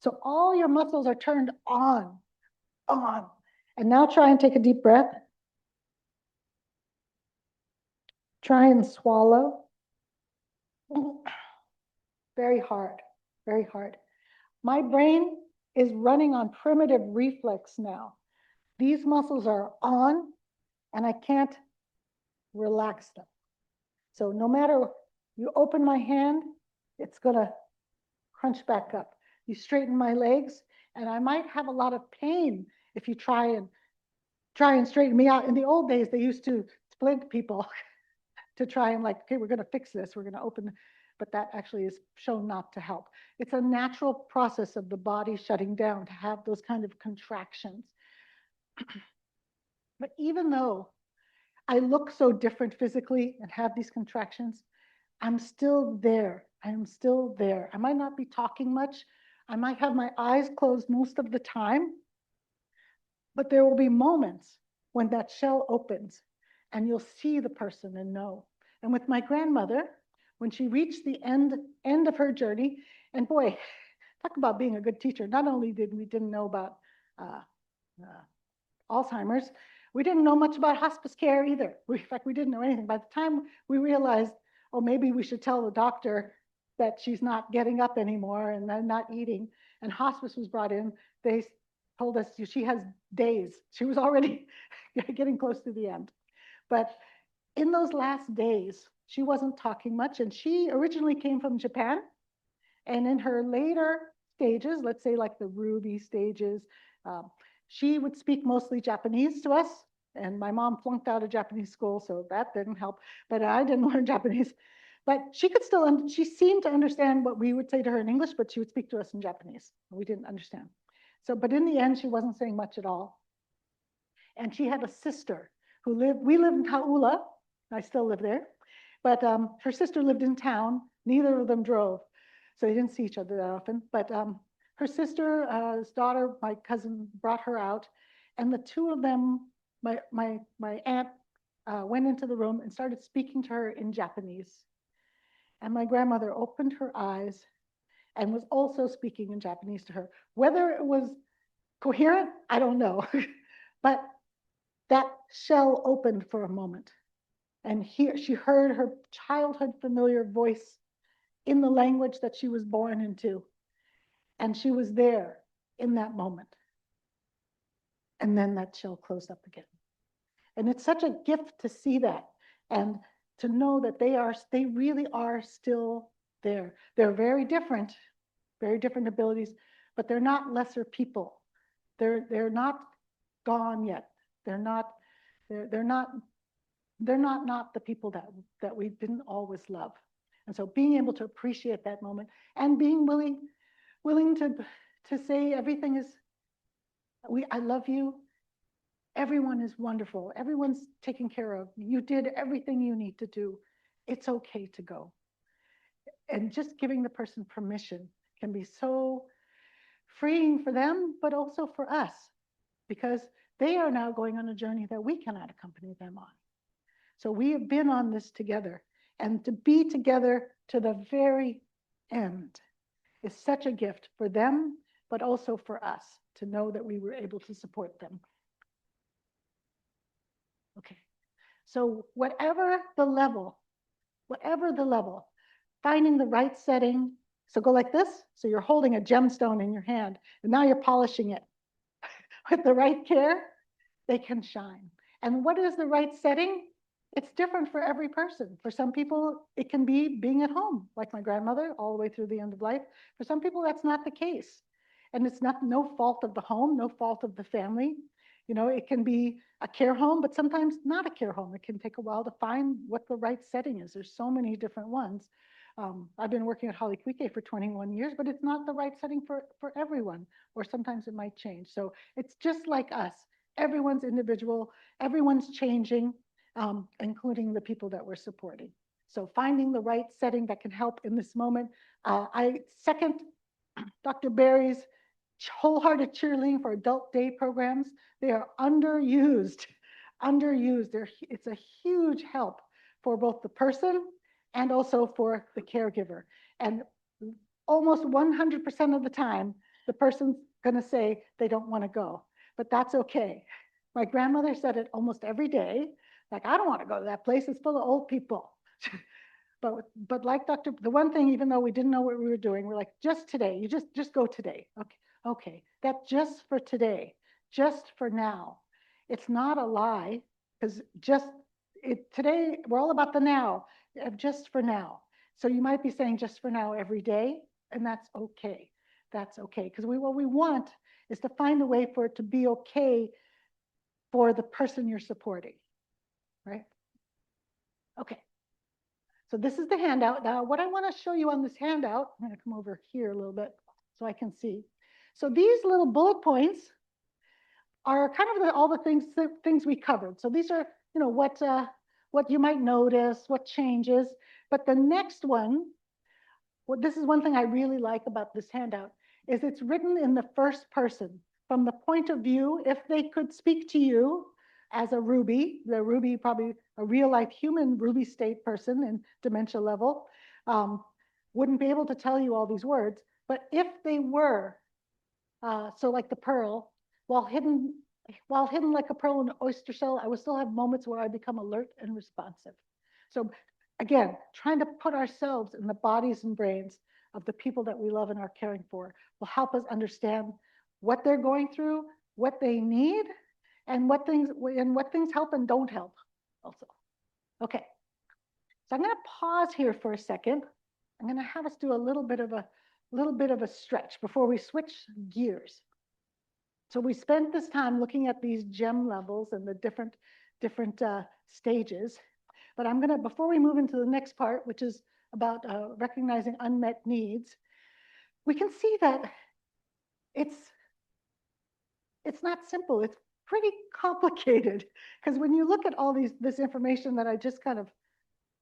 So all your muscles are turned on. And now try and take a deep breath. Try and swallow. Very hard, very hard. My brain is running on primitive reflex now. These muscles are on and I can't relax them. So no matter you open my hand, it's gonna crunch back up. You straighten my legs, and I might have a lot of pain if you try and straighten me out. In the old days, they used to splint people to try and okay, we're gonna fix this, we're gonna open, but that actually is shown not to help. It's a natural process of the body shutting down to have those kind of contractions. But even though I look so different physically and have these contractions, I'm still there. I'm still there. I might not be talking much. I might have my eyes closed most of the time, but there will be moments when that shell opens and you'll see the person and know. And with my grandmother, when she reached the end of her journey, and boy, talk about being a good teacher. Not only didn't know about Alzheimer's, we didn't know much about hospice care either. In fact, we didn't know anything. By the time we realized, oh, maybe we should tell the doctor that she's not getting up anymore and not eating, and hospice was brought in, they told us she has days. She was already getting close to the end. But in those last days, she wasn't talking much, and she originally came from Japan. And in her later stages, let's say like the Ruby stages, she would speak mostly Japanese to us. And my mom flunked out of Japanese school, so that didn't help. But I didn't learn Japanese. But she could still, she seemed to understand what we would say to her in English, but she would speak to us in Japanese. We didn't understand. So, but in the end, she wasn't saying much at all. And she had a sister who we lived in Ka'ula. I still live there. But her sister lived in town. Neither of them drove. So they didn't see each other that often. But her sister's daughter, my cousin, brought her out. And the two of them, my aunt went into the room and started speaking to her in Japanese. And my grandmother opened her eyes and was also speaking in Japanese to her. Whether it was coherent, I don't know. But that shell opened for a moment. And here she heard her childhood familiar voice in the language that she was born into. And she was there in that moment. And then that shell closed up again. And it's such a gift to see that and to know that they really are still there. They're very different abilities, but they're not lesser people. They're not gone yet. They're not the people that we didn't always love. And so being able to appreciate that moment and being willing to say everything is, I love you. Everyone is wonderful. Everyone's taken care of. You did everything you need to do. It's okay to go. And just giving the person permission can be so freeing for them, but also for us, because they are now going on a journey that we cannot accompany them on. So we have been on this together, and to be together to the very end is such a gift for them, but also for us to know that we were able to support them. Okay, so whatever the level, finding the right setting. So go like this. So you're holding a gemstone in your hand, and now you're polishing it. With the right care, they can shine. And what is the right setting? It's different for every person. For some people, it can be being at home, like my grandmother, all the way through the end of life. For some people, that's not the case. And it's no fault of the home, no fault of the family. You know, it can be a care home, but sometimes not a care home. It can take a while to find what the right setting is. There's so many different ones. I've been working at Hale Kuʻike for 21 years, but it's not the right setting for everyone, or sometimes it might change. So it's just like us. Everyone's individual, everyone's changing, including the people that we're supporting. So finding the right setting that can help in this moment. I second Dr. Barry's wholehearted cheerleading for adult day programs. They are underused. It's a huge help for both the person and also for the caregiver. And almost 100% of the time, the person's gonna say they don't wanna go, but that's okay. My grandmother said it almost every day, like, I don't wanna go to that place, it's full of old people. But like the one thing, even though we didn't know what we were doing, we're like, just today, you just go today. Okay, that just for today, just for now. It's not a lie, because today, we're all about the now, just for now. So you might be saying just for now every day, and that's okay. That's okay, because what we want is to find a way for it to be okay for the person you're supporting, right? Okay. So this is the handout. Now, what I want to show you on this handout, I'm going to come over here a little bit so I can see. So these little bullet points are kind of all the things we covered. So these are, you know, what you might notice, what changes. But the next one, this is one thing I really like about this handout, is it's written in the first person from the point of view, if they could speak to you as a Ruby, the Ruby, probably a real life human Ruby state person in dementia level, wouldn't be able to tell you all these words. But if they were, so like the pearl, while hidden like a pearl in an oyster shell, I would still have moments where I become alert and responsive. So again, trying to put ourselves in the bodies and brains of the people that we love and are caring for will help us understand what they're going through, what they need, and what things help and don't help also. Okay, so I'm going to pause here for a second. I'm going to have us do a little bit of a little bit of a stretch before we switch gears. So we spent this time looking at these gem levels and the different stages. But I'm gonna, before we move into the next part, which is about recognizing unmet needs, we can see that it's not simple. It's pretty complicated, because when you look at all this information that I just kind of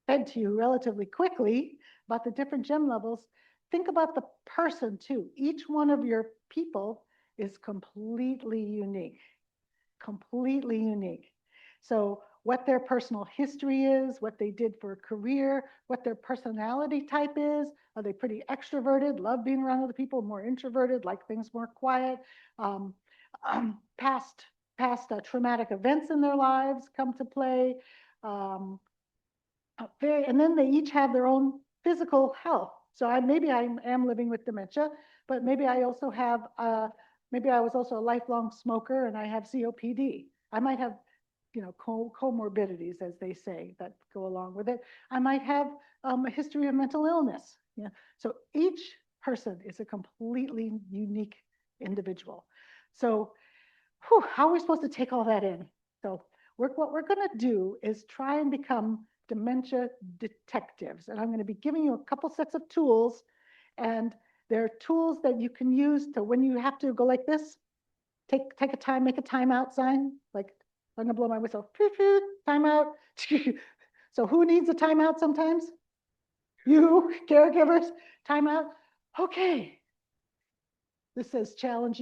fed to you relatively quickly about the different gem levels, think about the person too. Each one of your people is completely unique, completely unique. So what their personal history is, what they did for a career, what their personality type is. Are they pretty extroverted, love being around other people, more introverted, like things more quiet? Um, past traumatic events in their lives come to play. Um, and then they each have their own physical health. So maybe I am living with dementia, but maybe I also have, maybe I was also a lifelong smoker and I have COPD. I might have, comorbidities, as they say, that go along with it. I might have a history of mental illness. Yeah. So each person is a completely unique individual. So how are we supposed to take all that in? So what we're going to do is try and become dementia detectives. And I'm going to be giving you a couple sets of tools. And they're tools that you can use to, when you have to go like this, take a time, make a timeout sign. Like, I'm going to blow my whistle. Timeout. So who needs a timeout sometimes? You, caregivers, timeout. Okay. This says challenge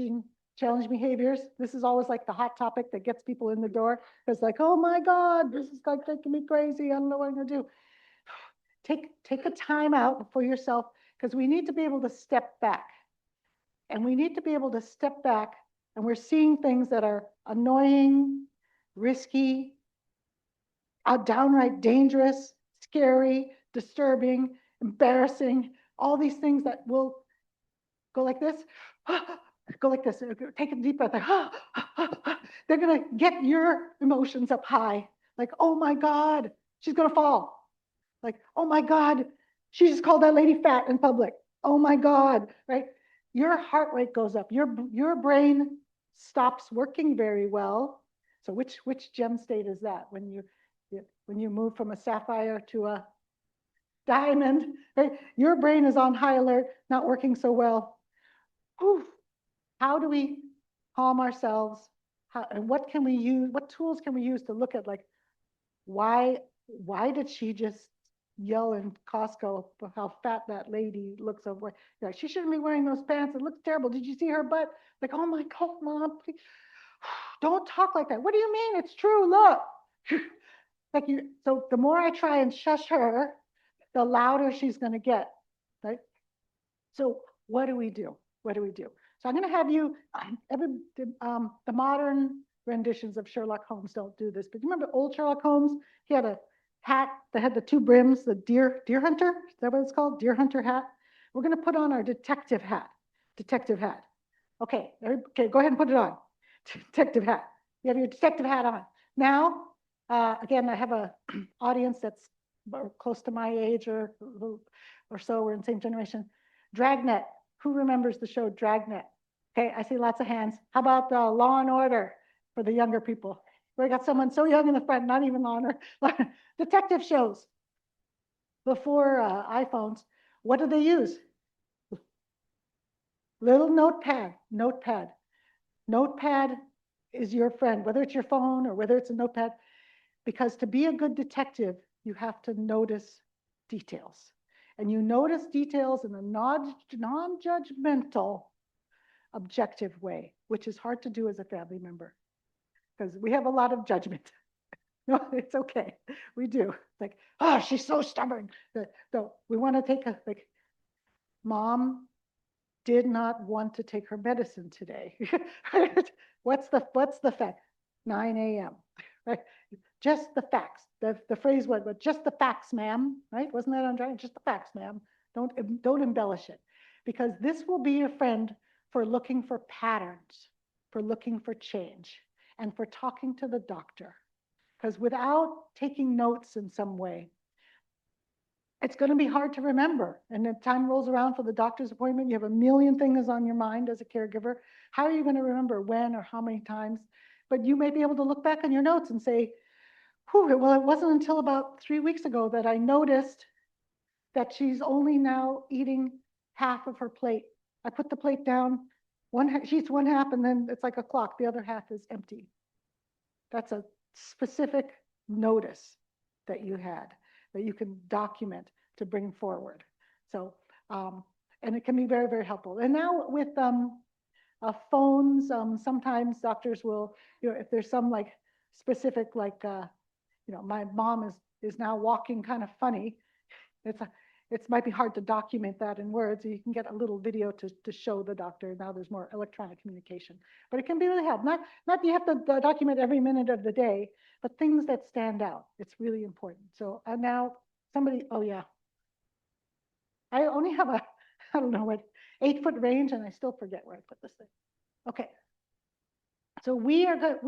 behaviors. This is always like the hot topic that gets people in the door. It's like, oh my God, this is like making me crazy. I don't know what I'm gonna do. Take a time out for yourself, because we need to be able to step back. And we need to be able to step back, and we're seeing things that are annoying, risky, downright dangerous, scary, disturbing, embarrassing, all these things that will go like this. Go like this. Take a deep breath. They're going to get your emotions up high. Like, oh my God, she's going to fall. Like, oh my God, she just called that lady fat in public. Oh my God, right? Your heart rate goes up. Your brain stops working very well. So which gem state is that? When you move from a sapphire to a diamond, right? Your brain is on high alert, not working so well. Whew. How do we calm ourselves? And what can we use? What tools can we use to look at, like, why did she just yell in Costco for how fat that lady looks over? Like, she shouldn't be wearing those pants. It looks terrible. Did you see her butt? Like, oh my God, Mom, please. Don't talk like that. What do you mean? It's true. Look. Like, so the more I try and shush her, the louder she's going to get, right? So what do we do? What do we do? So I'm going to have you, the modern renditions of Sherlock Holmes don't do this, but you remember old Sherlock Holmes? He had a hat that had the two brims, the deer hunter, is that what it's called? Deer hunter hat. We're going to put on our detective hat. Okay, go ahead and put it on. Detective hat. You have your detective hat on. Now, again, I have a audience that's close to my age or so. We're in the same generation. Dragnet. Who remembers the show Dragnet? Okay, I see lots of hands. How about Law and Order for the younger people? We got someone so young in the front, not even Law and Order. Detective shows. Before iPhones, what did they use? Little notepad. Notepad is your friend, whether it's your phone or whether it's a notepad, because to be a good detective, you have to notice details. And you notice details in a non-judgmental, objective way, which is hard to do as a family member, because we have a lot of judgment. No, it's okay. We do. Like, oh, she's so stubborn. So we want to take like, Mom did not want to take her medicine today. What's the fact? 9 a.m. Right? Just the facts. The phrase was, but just the facts, ma'am. Right? Wasn't that on Drive? Just the facts, ma'am. Don't embellish it, because this will be your friend for looking for patterns, for looking for change, and for talking to the doctor. Because without taking notes in some way, it's going to be hard to remember. And the time rolls around for the doctor's appointment, you have a million things on your mind as a caregiver. How are you going to remember when or how many times? But you may be able to look back on your notes and say, whew, well, it wasn't until about 3 weeks ago that I noticed that she's only now eating half of her plate. I put the plate down, she eats one half, and then it's like a clock. The other half is empty. That's a specific notice that you had, that you can document to bring forward. So, and it can be very, very helpful. And now with phones, sometimes doctors will, if there's some like specific, like, my mom is now walking kind of funny. It might be hard to document that in words. You can get a little video to show the doctor. Now there's more electronic communication, but it can be really helpful. Not you have to document every minute of the day, but things that stand out. It's really important. So now somebody, oh yeah, I only have I don't know what, 8-foot range, and I still forget where I put this thing. Okay. So we are good.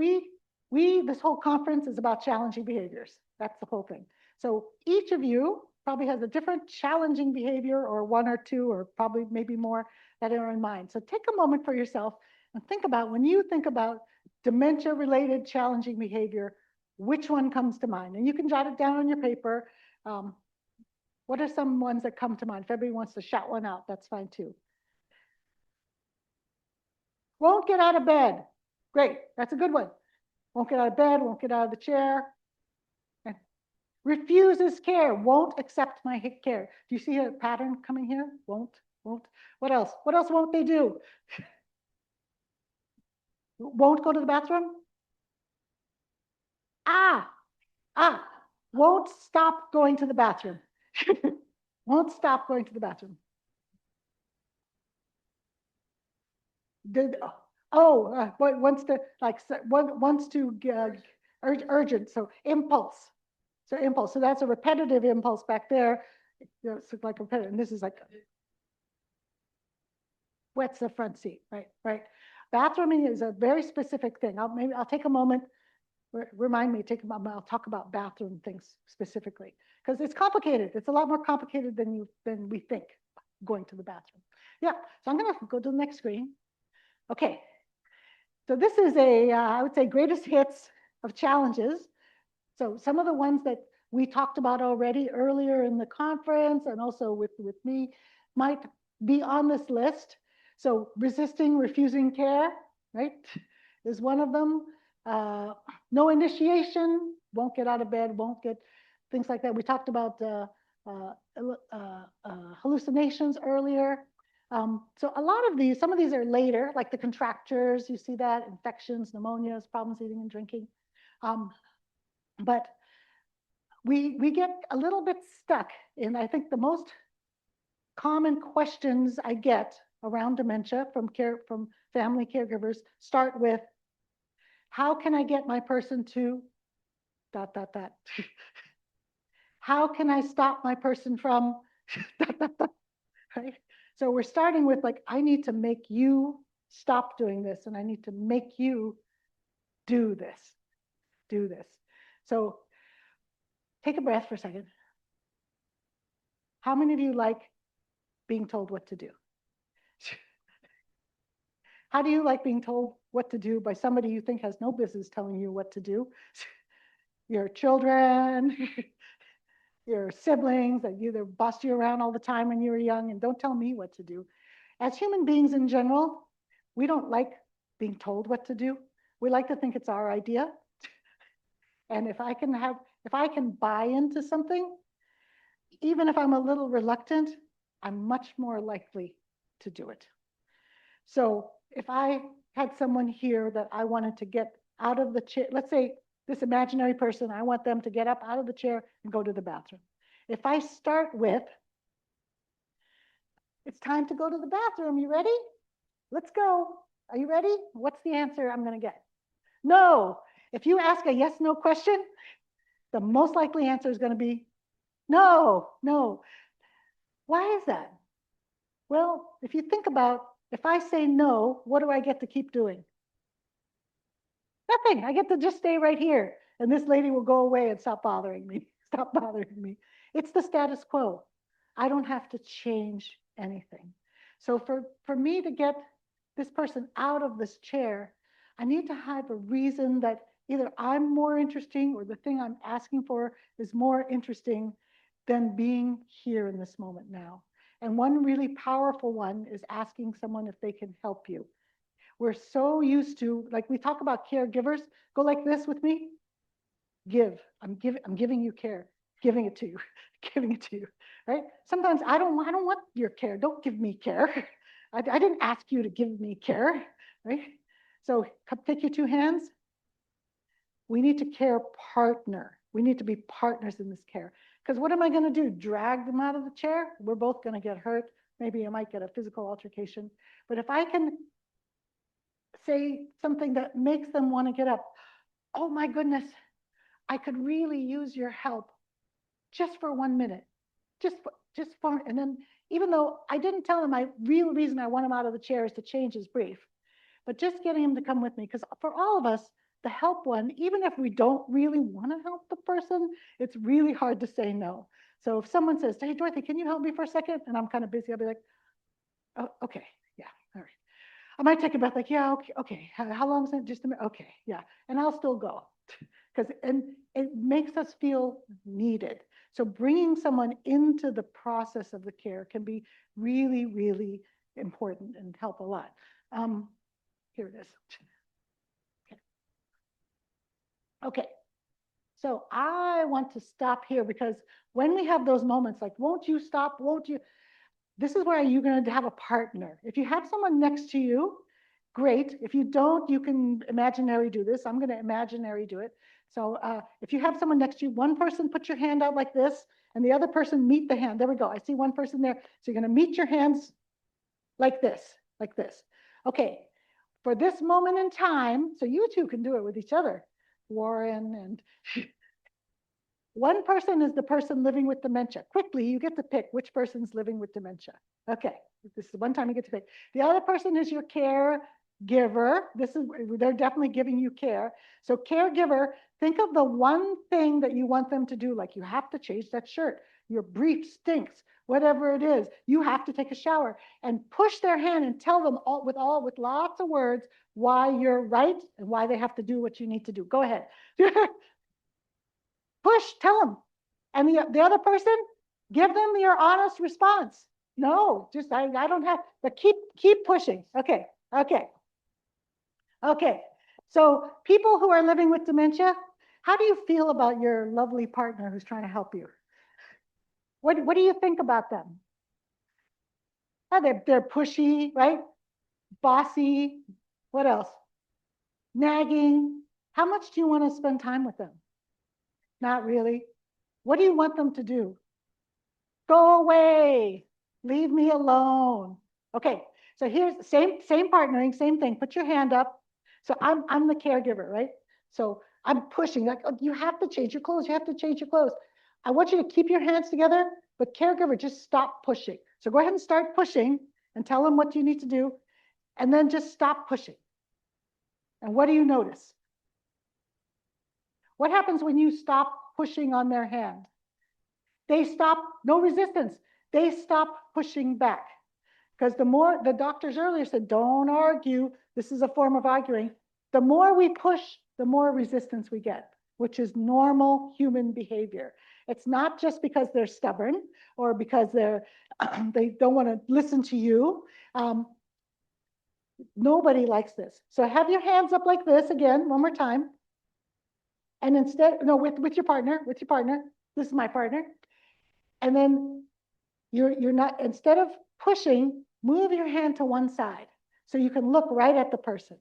This whole conference is about challenging behaviors. That's the whole thing. So each of you probably has a different challenging behavior, or one or two, or probably maybe more, that are in mind. So take a moment for yourself and think about, when you think about dementia-related challenging behavior, which one comes to mind? And you can jot it down on your paper. What are some ones that come to mind? If everybody wants to shout one out, that's fine too. Won't get out of bed. Great, that's a good one. Won't get out of bed, won't get out of the chair. Refuses care, won't accept my care. Do you see a pattern coming here? Won't. What else? What else won't they do? Won't go to the bathroom? Won't stop going to the bathroom. Won't stop going to the bathroom. Wants to, like, wants to urgent, so impulse. So that's a repetitive impulse back there. It's like repetitive, and this is like wets the front seat, right? Bathrooming is a very specific thing. I'll take a moment. Remind me, I'll talk about bathroom things specifically, because it's complicated. It's a lot more complicated than we think, going to the bathroom. Yeah, so I'm gonna go to the next screen. Okay, so this is I would say, greatest hits of challenges. So some of the ones that we talked about already earlier in the conference, and also with me, might be on this list. So refusing care, right, is one of them. No initiation, won't get out of bed, won't get, things like that. We talked about hallucinations earlier. So a lot of these, some of these are later, like the contractures, you see that, infections, pneumonias, problems eating and drinking. But we get a little bit stuck in, I think, the most common questions I get around dementia from family caregivers start with, how can I get my person to ... How can I stop my person from ... right? So we're starting with, like, I need to make you stop doing this, and I need to make you do this. So take a breath for a second. How many of you like being told what to do? How do you like being told what to do by somebody you think has no business telling you what to do? Your children, your siblings that either bossed you around all the time when you were young, and don't tell me what to do. As human beings in general, we don't like being told what to do. We like to think it's our idea. And if I can buy into something, even if I'm a little reluctant, I'm much more likely to do it. So if I had someone here that I wanted to get out of the chair, let's say this imaginary person, I want them to get up out of the chair and go to the bathroom. If I start with, it's time to go to the bathroom, you ready? Let's go. Are you ready? What's the answer I'm going to get? No. If you ask a yes/no question, the most likely answer is going to be no. Why is that? Well, if you think about, if I say no, what do I get to keep doing? Nothing. I get to just stay right here, and this lady will go away and stop bothering me. It's the status quo. I don't have to change anything. So for me to get this person out of this chair, I need to have a reason that either I'm more interesting or the thing I'm asking for is more interesting than being here in this moment now. And one really powerful one is asking someone if they can help you. We're so used to, like we talk about caregivers, go like this with me. Give. I'm giving you care, giving it to you, giving it to you, right? Sometimes I don't want your care. Don't give me care. I didn't ask you to give me care, right? So take your two hands. We need to care partner. We need to be partners in this care. Because what am I going to do? Drag them out of the chair? We're both going to get hurt. Maybe I might get a physical altercation. But if I can say something that makes them want to get up, oh my goodness, I could really use your help just for 1 minute. Just for, and then even though I didn't tell him my real reason I want him out of the chair is to change his brief, but just getting him to come with me, because for all of us, the help one, even if we don't really want to help the person, it's really hard to say no. So if someone says, hey, Dorothy, can you help me for a second? And I'm kind of busy, I'll be like, oh, okay, yeah, all right. I might take a breath like, yeah, okay, okay. How long is it? Just a minute, okay, yeah. And I'll still go, because it makes us feel needed. So bringing someone into the process of the care can be really, really important and help a lot. Here it is. Okay, so I want to stop here because when we have those moments like, won't you stop, won't you? This is where you're going to have a partner. If you have someone next to you, great. If you don't, you can imaginary do this. I'm going to imaginary do it. So if you have someone next to you, one person put your hand out like this, and the other person meet the hand. There we go. I see one person there. So you're going to meet your hands like this, like this. Okay, for this moment in time, so you two can do it with each other, Warren and one person is the person living with dementia. Quickly, you get to pick which person's living with dementia. Okay, this is one time you get to pick. The other person is your caregiver. They're definitely giving you care. So caregiver, think of the one thing that you want them to do, like you have to change that shirt. Your brief stinks, whatever it is. You have to take a shower and push their hand and tell them with lots of words why you're right and why they have to do what you need to do. Go ahead. Push, tell them. And the other person, give them your honest response. No, just I don't have, but keep pushing. Okay, okay, okay. So people who are living with dementia, how do you feel about your lovely partner who's trying to help you? What do you think about them? Oh, they're pushy, right? Bossy. What else? Nagging. How much do you want to spend time with them? Not really. What do you want them to do? Go away. Leave me alone. Okay, so here's same partnering, same thing. Put your hand up. So I'm the caregiver, right? So I'm pushing, like, oh, you have to change your clothes. You have to change your clothes. I want you to keep your hands together, but caregiver, just stop pushing. So go ahead and start pushing and tell them what you need to do, and then just stop pushing. And what do you notice? What happens when you stop pushing on their hand? They stop, no resistance. They stop pushing back. Because the doctors earlier said, don't argue. This is a form of arguing. The more we push, the more resistance we get, which is normal human behavior. It's not just because they're stubborn or because they don't want to listen to you. Nobody likes this. So have your hands up like this again, one more time. And instead, no, with your partner, this is my partner. And then you're not, instead of pushing, move your hand to one side so you can look right at the person.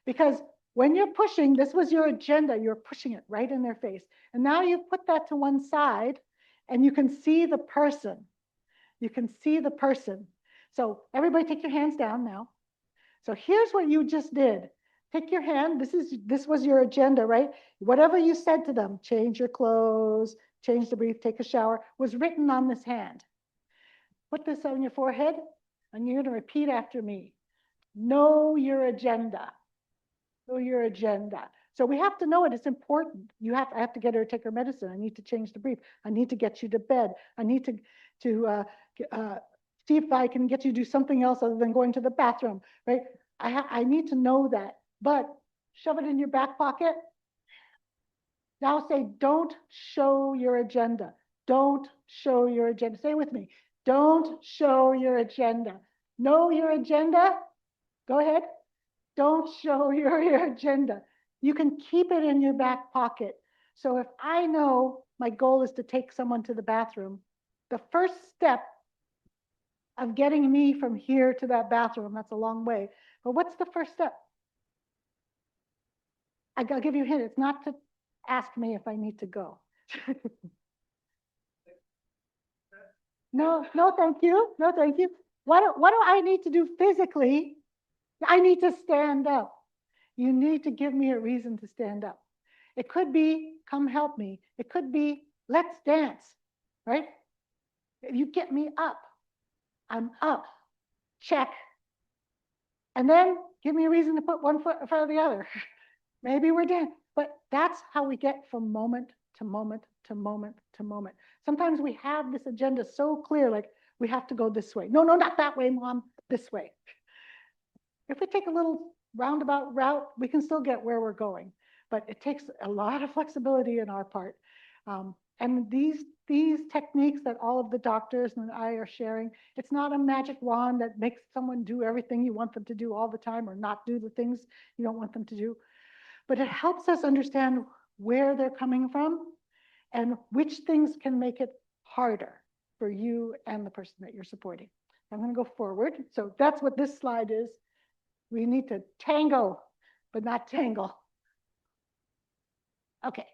Because when you're pushing, this was your agenda, you're pushing it right in their face. And now you put that to one side and you can see the person. You can see the person. So everybody take your hands down now. So here's what you just did. Take your hand, this was your agenda, right? Whatever you said to them, change your clothes, change the brief, take a shower, was written on this hand. Put this on your forehead, and you're going to repeat after me. Know your agenda. Know your agenda. So we have to know it. It's important. I have to get her to take her medicine. I need to change the brief. I need to get you to bed. I need to see if I can get you to do something else other than going to the bathroom, right? I need to know that, but shove it in your back pocket. Now say, don't show your agenda. Don't show your agenda. Say with me. Don't show your agenda. Know your agenda. Go ahead. Don't show your agenda. You can keep it in your back pocket. So if I know my goal is to take someone to the bathroom, the first step of getting me from here to that bathroom, that's a long way, but what's the first step? I'll give you a hint. It's not to ask me if I need to go. No, thank you. No, thank you. What do I need to do physically? I need to stand up. You need to give me a reason to stand up. It could be, come help me. It could be, let's dance, right? If you get me up, I'm up, check. And then give me a reason to put one foot in front of the other. Maybe we're done. But that's how we get from moment to moment to moment to moment. Sometimes we have this agenda so clear, like we have to go this way. No, not that way, Mom, this way. If we take a little roundabout route, we can still get where we're going. But it takes a lot of flexibility in our part. And these techniques that all of the doctors and I are sharing, it's not a magic wand that makes someone do everything you want them to do all the time or not do the things you don't want them to do. But it helps us understand where they're coming from and which things can make it harder for you and the person that you're supporting. I'm going to go forward. So that's what this slide is. We need to tango, but not tangle. Okay.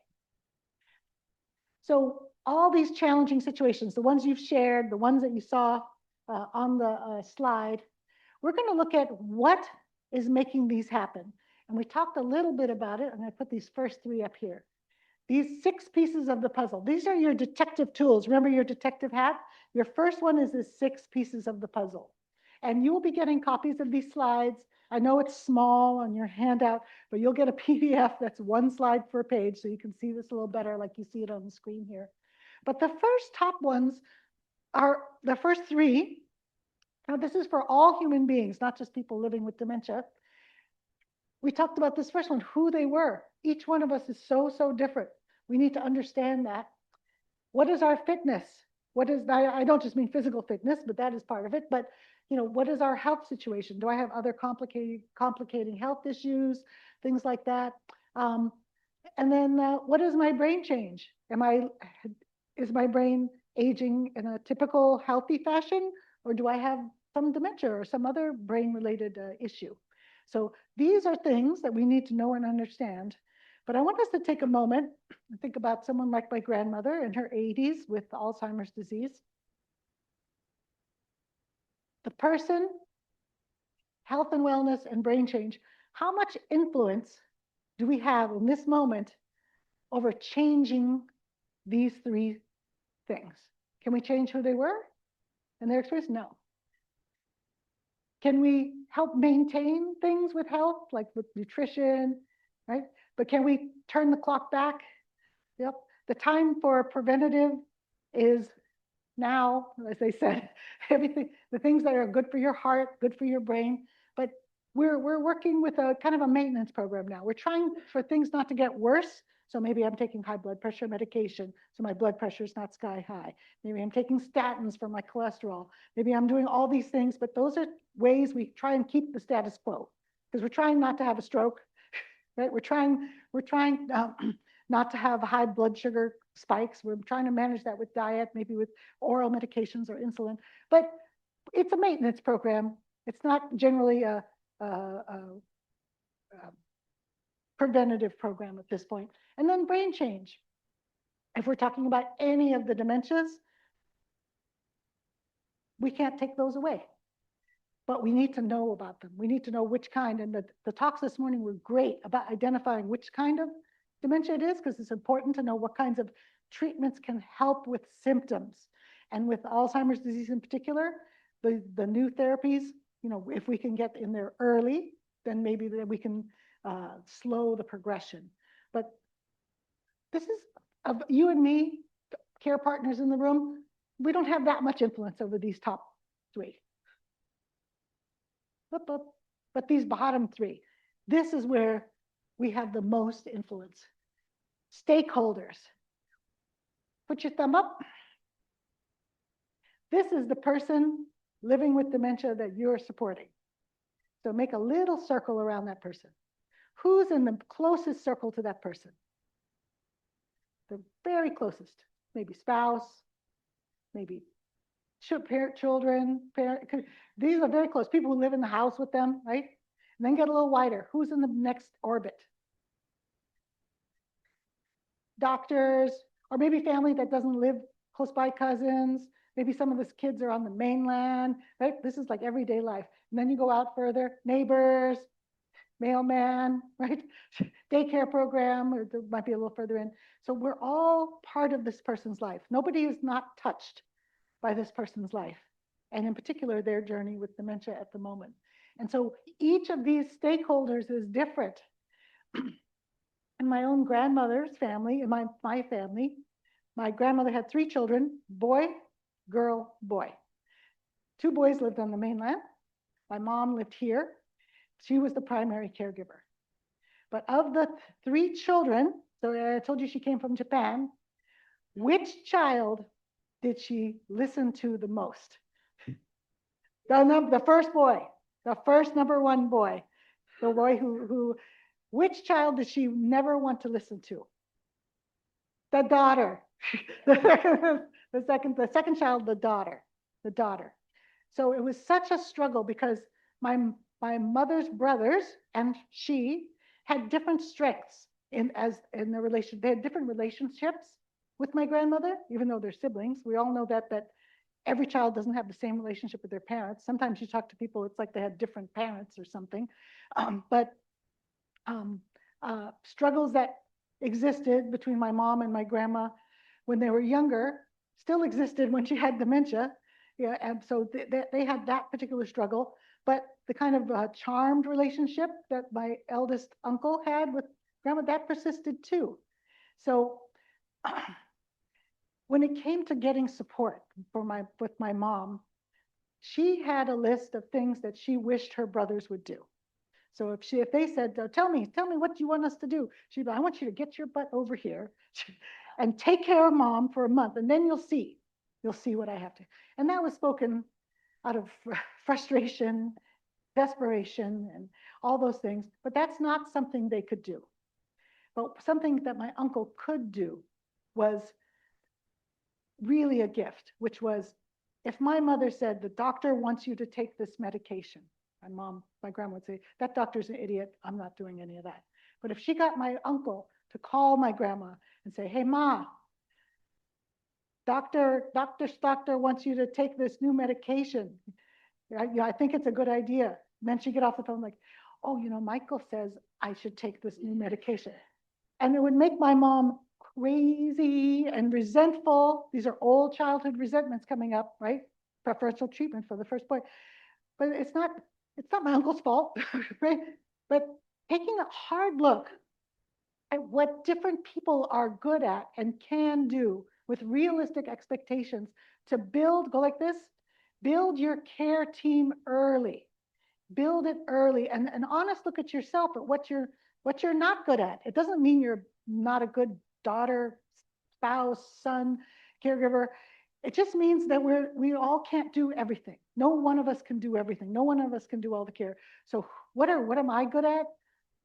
So all these challenging situations, the ones you've shared, the ones that you saw on the slide, we're going to look at what is making these happen. And we talked a little bit about it. I'm going to put these first three up here. These 6 pieces of the puzzle. These are your detective tools. Remember your detective hat? Your first one is the 6 pieces of the puzzle. And you will be getting copies of these slides. I know it's small on your handout, but you'll get a PDF that's 1 slide per page, so you can see this a little better like you see it on the screen here. But the first top ones are the first 3. Now, this is for all human beings, not just people living with dementia. We talked about this first one, who they were. Each one of us is so different. We need to understand that. What is our fitness? What is that? I don't just mean physical fitness, but that is part of it. But what is our health situation? Do I have other complicating health issues, things like that? And then what is my brain change? Is my brain aging in a typical healthy fashion, or do I have some dementia or some other brain-related issue? So these are things that we need to know and understand. But I want us to take a moment and think about someone like my grandmother in her 80s with Alzheimer's disease. The person, health and wellness, and brain change. How much influence do we have in this moment over changing these 3 things? Can we change who they were and their experience? No. Can we help maintain things with health, like with nutrition, right? But can we turn the clock back? Yep. The time for preventative is now, as they said, everything, the things that are good for your heart, good for your brain. But we're working with a kind of a maintenance program now. We're trying for things not to get worse. So maybe I'm taking high blood pressure medication, so my blood pressure is not sky high. Maybe I'm taking statins for my cholesterol. Maybe I'm doing all these things, but those are ways we try and keep the status quo, because we're trying not to have a stroke, right? We're trying not to have high blood sugar spikes. We're trying to manage that with diet, maybe with oral medications or insulin. But it's a maintenance program. It's not generally a preventative program at this point. And then brain change. If we're talking about any of the dementias, we can't take those away. But we need to know about them. We need to know which kind. And the talks this morning were great about identifying which kind of dementia it is, because it's important to know what kinds of treatments can help with symptoms. And with Alzheimer's disease in particular, the new therapies, if we can get in there early, then maybe that we can slow the progression. But this is of you and me, care partners in the room. We don't have that much influence over these top 3. But these bottom 3, this is where we have the most influence. Stakeholders. Put your thumb up. This is the person living with dementia that you're supporting. So make a little circle around that person. Who's in the closest circle to that person? The very closest. Maybe spouse, maybe children, parent. These are very close. People who live in the house with them, right? And then get a little wider. Who's in the next orbit? Doctors, or maybe family that doesn't live close by, cousins. Maybe some of these kids are on the mainland, right? This is like everyday life. And then you go out further, neighbors, mailman, right? Daycare program, or it might be a little further in. So we're all part of this person's life. Nobody is not touched by this person's life, and in particular, their journey with dementia at the moment. And so each of these stakeholders is different. In my own grandmother's family, in my family, my grandmother had 3 children, boy, girl, boy. 2 boys lived on the mainland. My mom lived here. She was the primary caregiver. But of the 3 children, so I told you she came from Japan, which child did she listen to the most? The first boy, the first number 1 boy, the boy which child did she never want to listen to? The daughter. the second child, the daughter. So it was such a struggle because my mother's brothers and she had different strengths in the relation. They had different relationships with my grandmother, even though they're siblings. We all know that every child doesn't have the same relationship with their parents. Sometimes you talk to people, it's like they had different parents or something. Struggles that existed between my mom and my grandma when they were younger still existed when she had dementia. Yeah, and so they had that particular struggle. But the kind of charmed relationship that my eldest uncle had with grandma, that persisted too. So when it came to getting support with my mom, she had a list of things that she wished her brothers would do. So if they said, tell me what you want us to do, she'd be, I want you to get your butt over here and take care of mom for a month, and then you'll see what I have to. And that was spoken out of frustration, desperation, and all those things. But that's not something they could do. But something that my uncle could do was really a gift, which was, if my mother said, the doctor wants you to take this medication, my grandma would say, that doctor's an idiot, I'm not doing any of that. But if she got my uncle to call my grandma and say, hey, Ma, Dr. Stockter wants you to take this new medication. I think it's a good idea. And then she'd get off the phone like, oh, Michael says I should take this new medication. And it would make my mom crazy and resentful. These are old childhood resentments coming up, right? Preferential treatment for the first boy. But it's not my uncle's fault, right? But taking a hard look at what different people are good at and can do with realistic expectations to go like this, build your care team early. Build it early, and an honest look at yourself at what you're not good at. It doesn't mean you're not a good daughter, spouse, son, caregiver. It just means that we all can't do everything. No one of us can do everything. No one of us can do all the care. So what am I good at?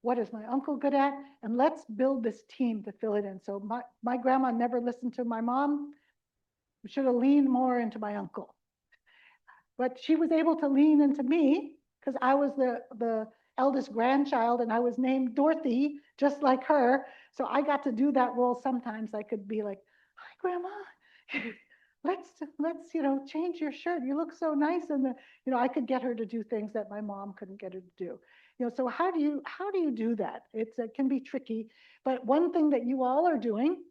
What is my uncle good at? And let's build this team to fill it in. So my grandma never listened to my mom. We should have leaned more into my uncle. But she was able to lean into me because I was the eldest grandchild and I was named Dorothy, just like her. So I got to do that role sometimes. I could be like, hi, Grandma. Let's change your shirt. You look so nice. And I could get her to do things that my mom couldn't get her to do. So how do you do that? It can be tricky. But one thing that you all are doing,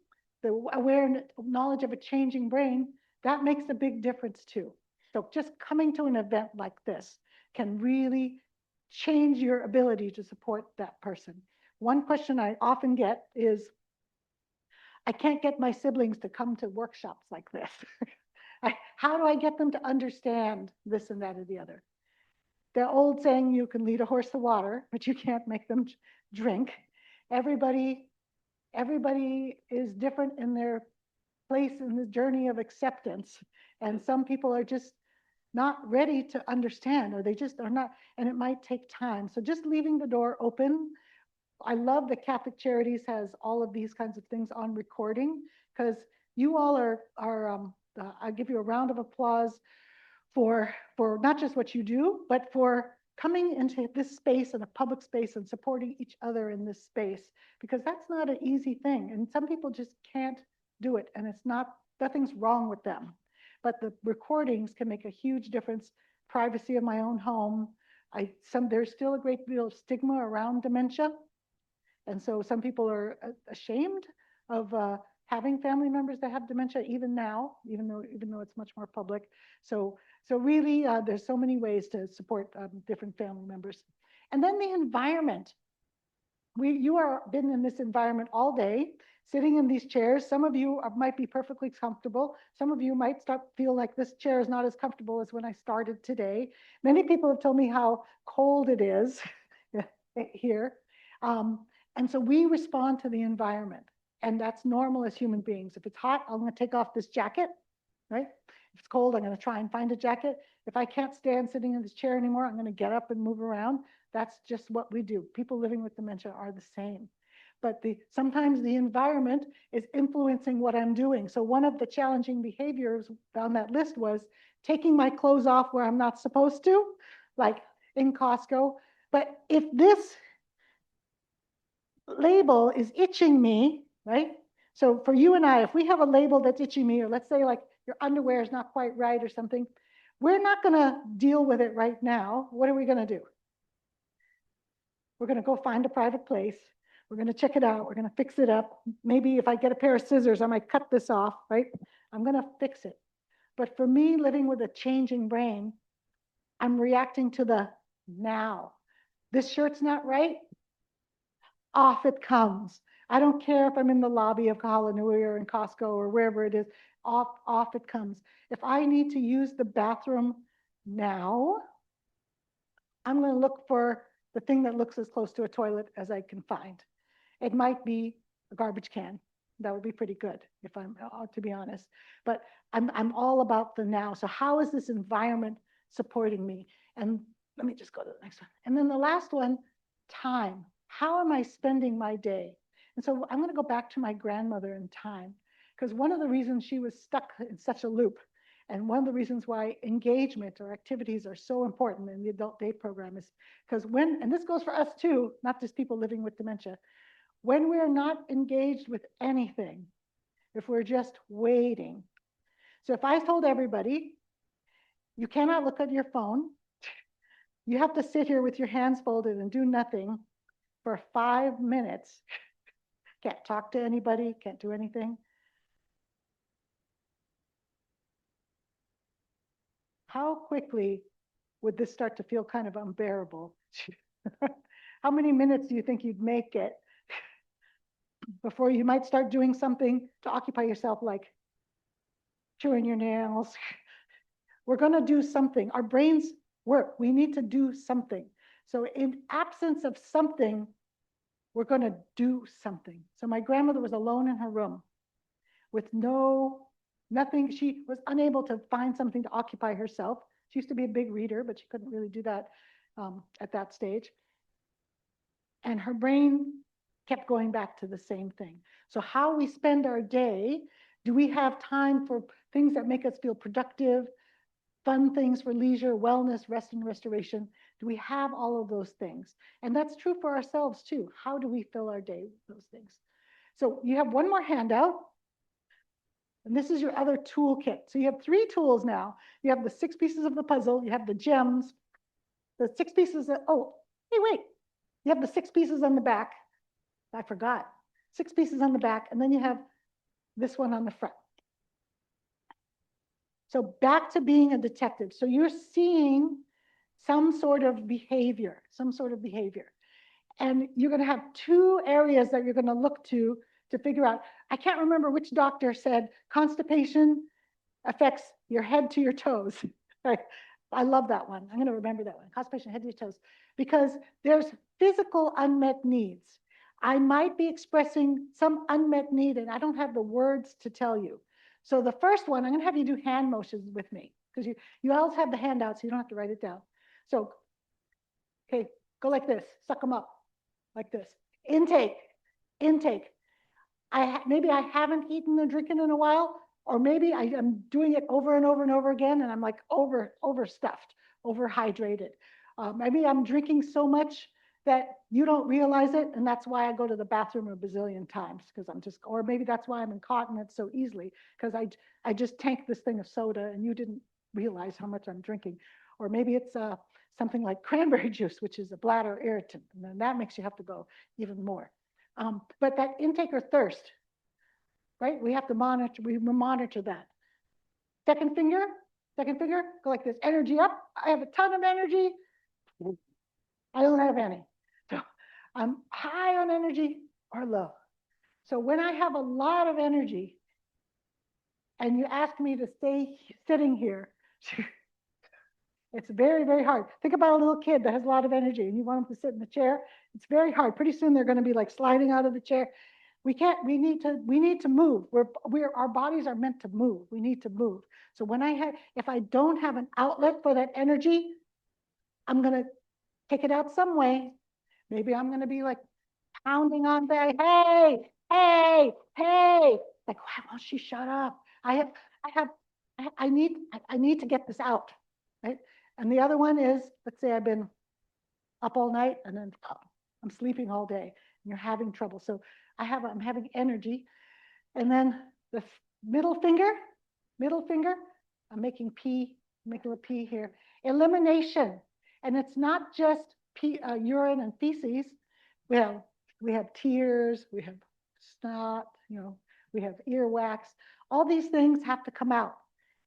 the awareness, knowledge of a changing brain, that makes a big difference too. So just coming to an event like this can really change your ability to support that person. One question I often get is, I can't get my siblings to come to workshops like this. How do I get them to understand this and that or the other? The old saying, you can lead a horse to water, but you can't make them drink. Everybody is different in their place in the journey of acceptance. And some people are just not ready to understand, or they just are not, and it might take time. So just leaving the door open. I love that Catholic Charities has all of these kinds of things on recording, because you all I give you a round of applause for not just what you do, but for coming into this space and a public space and supporting each other in this space, because that's not an easy thing. And some people just can't do it, and nothing's wrong with them. But the recordings can make a huge difference. Privacy of my own home. There's still a great deal of stigma around dementia. And so some people are ashamed of having family members that have dementia even now, even though it's much more public. So really, there's so many ways to support different family members. And then the environment. You are been in this environment all day, sitting in these chairs. Some of you might be perfectly comfortable. Some of you might feel like this chair is not as comfortable as when I started today. Many people have told me how cold it is here. And so we respond to the environment, and that's normal as human beings. If it's hot, I'm going to take off this jacket, right? If it's cold, I'm going to try and find a jacket. If I can't stand sitting in this chair anymore, I'm going to get up and move around. That's just what we do. People living with dementia are the same. But sometimes the environment is influencing what I'm doing. So one of the challenging behaviors on that list was taking my clothes off where I'm not supposed to, like in Costco. But if this label is itching me, right? So for you and I, if we have a label that's itching me, or let's say like your underwear is not quite right or something, we're not going to deal with it right now. What are we going to do? We're going to go find a private place. We're going to check it out. We're going to fix it up. Maybe if I get a pair of scissors, I might cut this off, right? I'm going to fix it. But for me, living with a changing brain, I'm reacting to the now. This shirt's not right. Off it comes. I don't care if I'm in the lobby of Kahalanui or in Costco or wherever it is, off it comes. If I need to use the bathroom now, I'm going to look for the thing that looks as close to a toilet as I can find. It might be a garbage can. That would be pretty good, if I'm to be honest. But I'm all about the now. So how is this environment supporting me? And let me just go to the next one. And then the last one, time. How am I spending my day? And so I'm going to go back to my grandmother in time, because one of the reasons she was stuck in such a loop, and one of the reasons why engagement or activities are so important in the adult day program is because and this goes for us too, not just people living with dementia, when we're not engaged with anything, if we're just waiting. So if I told everybody, you cannot look at your phone, you have to sit here with your hands folded and do nothing for 5 minutes, can't talk to anybody, can't do anything. How quickly would this start to feel kind of unbearable? How many minutes do you think you'd make it before you might start doing something to occupy yourself, like chewing your nails? We're going to do something. Our brains work. We need to do something. So in absence of something, we're going to do something. So my grandmother was alone in her room with nothing. She was unable to find something to occupy herself. She used to be a big reader, but she couldn't really do that at that stage. And her brain kept going back to the same thing. So how we spend our day, do we have time for things that make us feel productive, fun things for leisure, wellness, rest and restoration? Do we have all of those things? And that's true for ourselves too. How do we fill our day with those things? So you have one more handout. And this is your other toolkit. So you have 3 tools now. You have the 6 pieces of the puzzle. You have the gems. The 6 pieces that, oh, hey, wait. You have the 6 pieces on the back. I forgot. 6 pieces on the back. And then you have this one on the front. So back to being a detective. So you're seeing some sort of behavior, And you're going to have two areas that you're going to look to figure out. I can't remember which doctor said constipation affects your head to your toes. Right? I love that one. I'm going to remember that one. Constipation, head to your toes, because there's physical unmet needs. I might be expressing some unmet need and I don't have the words to tell you. So the first one, I'm going to have you do hand motions with me because you always have the handout, so you don't have to write it down. So, okay, go like this, suck them up, like this. Intake, intake. Maybe I haven't eaten or drinking in a while, or maybe I am doing it over and over and over again, and I'm like overstuffed, overhydrated. Maybe I'm drinking so much that you don't realize it, and that's why I go to the bathroom a bazillion times, because or maybe that's why I'm incontinent so easily, because I just tanked this thing of soda, and you didn't realize how much I'm drinking. Or maybe it's something like cranberry juice, which is a bladder irritant, and then that makes you have to go even more. But that intake or thirst, right? We have to monitor, we monitor that. Second finger, go like this, energy up. I have a ton of energy. I don't have any. So I'm high on energy or low. So when I have a lot of energy and you ask me to stay sitting here, it's very, very hard. Think about a little kid that has a lot of energy and you want them to sit in the chair. It's very hard. Pretty soon they're going to be like sliding out of the chair. We need to move. Our bodies are meant to move. We need to move. So if I don't have an outlet for that energy, I'm going to take it out some way. Maybe I'm going to be like pounding on there. Hey, hey, hey. Like, why won't she shut up? I need to get this out, right? And the other one is, let's say I've been up all night and then I'm sleeping all day and you're having trouble. So I'm having energy. And then the middle finger, I'm making a P here. Elimination. And it's not just urine and feces. Well, we have tears, we have snot, we have earwax. All these things have to come out.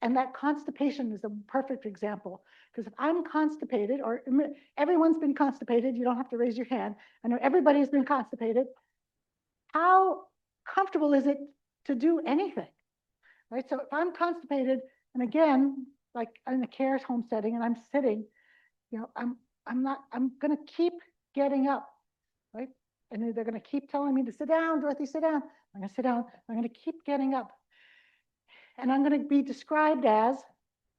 And that constipation is a perfect example. Because if I'm constipated, or everyone's been constipated, you don't have to raise your hand. I know everybody's been constipated. How comfortable is it to do anything, right? So if I'm constipated, and again, like in a care home setting, and I'm sitting, I'm going to keep getting up, right? And they're going to keep telling me to sit down, Dorothy, sit down. I'm going to sit down. I'm going to keep getting up. And I'm going to be described as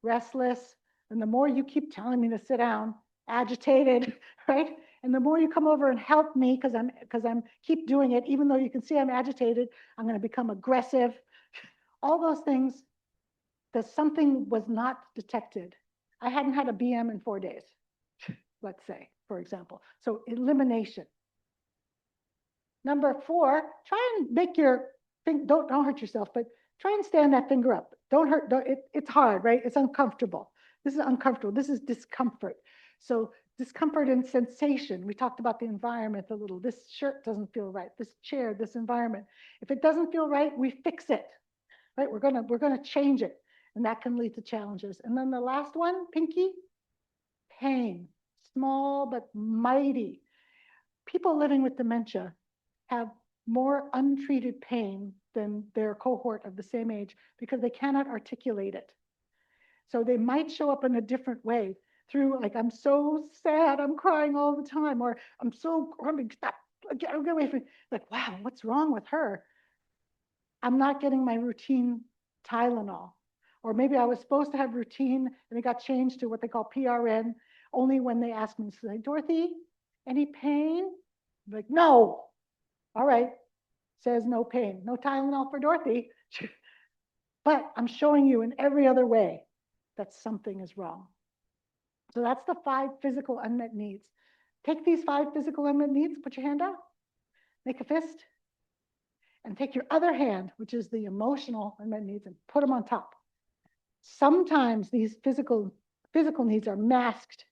restless. And the more you keep telling me to sit down, agitated, right? And the more you come over and help me, because I'm keep doing it, even though you can see I'm agitated, I'm going to become aggressive. All those things, that something was not detected. I hadn't had a BM in 4 days, let's say, for example. So elimination. Number 4, try and make your thing, don't hurt yourself, but try and stand that finger up. It's hard, right? It's uncomfortable. This is uncomfortable. This is discomfort. So discomfort and sensation. We talked about the environment a little. This shirt doesn't feel right. This chair, this environment. If it doesn't feel right, we fix it, right? We're gonna change it, and that can lead to challenges. And then the last one, pinky, pain, small but mighty. People living with dementia have more untreated pain than their cohort of the same age because they cannot articulate it. So they might show up in a different way through, like, I'm so sad, I'm crying all the time, or I'm so grumpy, stop, get away from me. Like, wow, what's wrong with her? I'm not getting my routine Tylenol. Or maybe I was supposed to have routine and it got changed to what they call PRN, only when they ask me, say, Dorothy, any pain? I'm like, no. All right, says no pain, no Tylenol for Dorothy. But I'm showing you in every other way that something is wrong. So that's the 5 physical unmet needs. Take these 5 physical unmet needs, put your hand out, make a fist, and take your other hand, which is the emotional unmet needs, and put them on top. Sometimes these physical needs are masked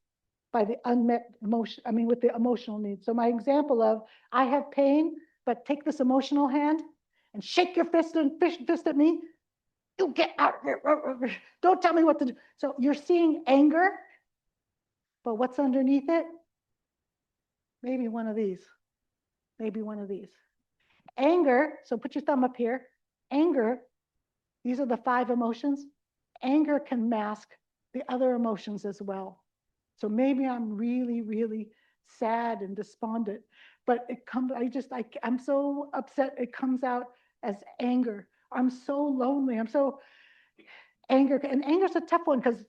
by the unmet emotion, with the emotional needs. So my example of, I have pain, but take this emotional hand and shake your fist at me. You get out. Don't tell me what to do. So you're seeing anger, But what's underneath it? Maybe one of these. Maybe one of these. Anger, so put your thumb up here. Anger, these are the 5 emotions. Anger can mask the other emotions as well. So maybe I'm really, really sad and despondent, but it comes, I'm so upset, it comes out as anger. I'm so lonely, I'm so anger, and anger's a tough one because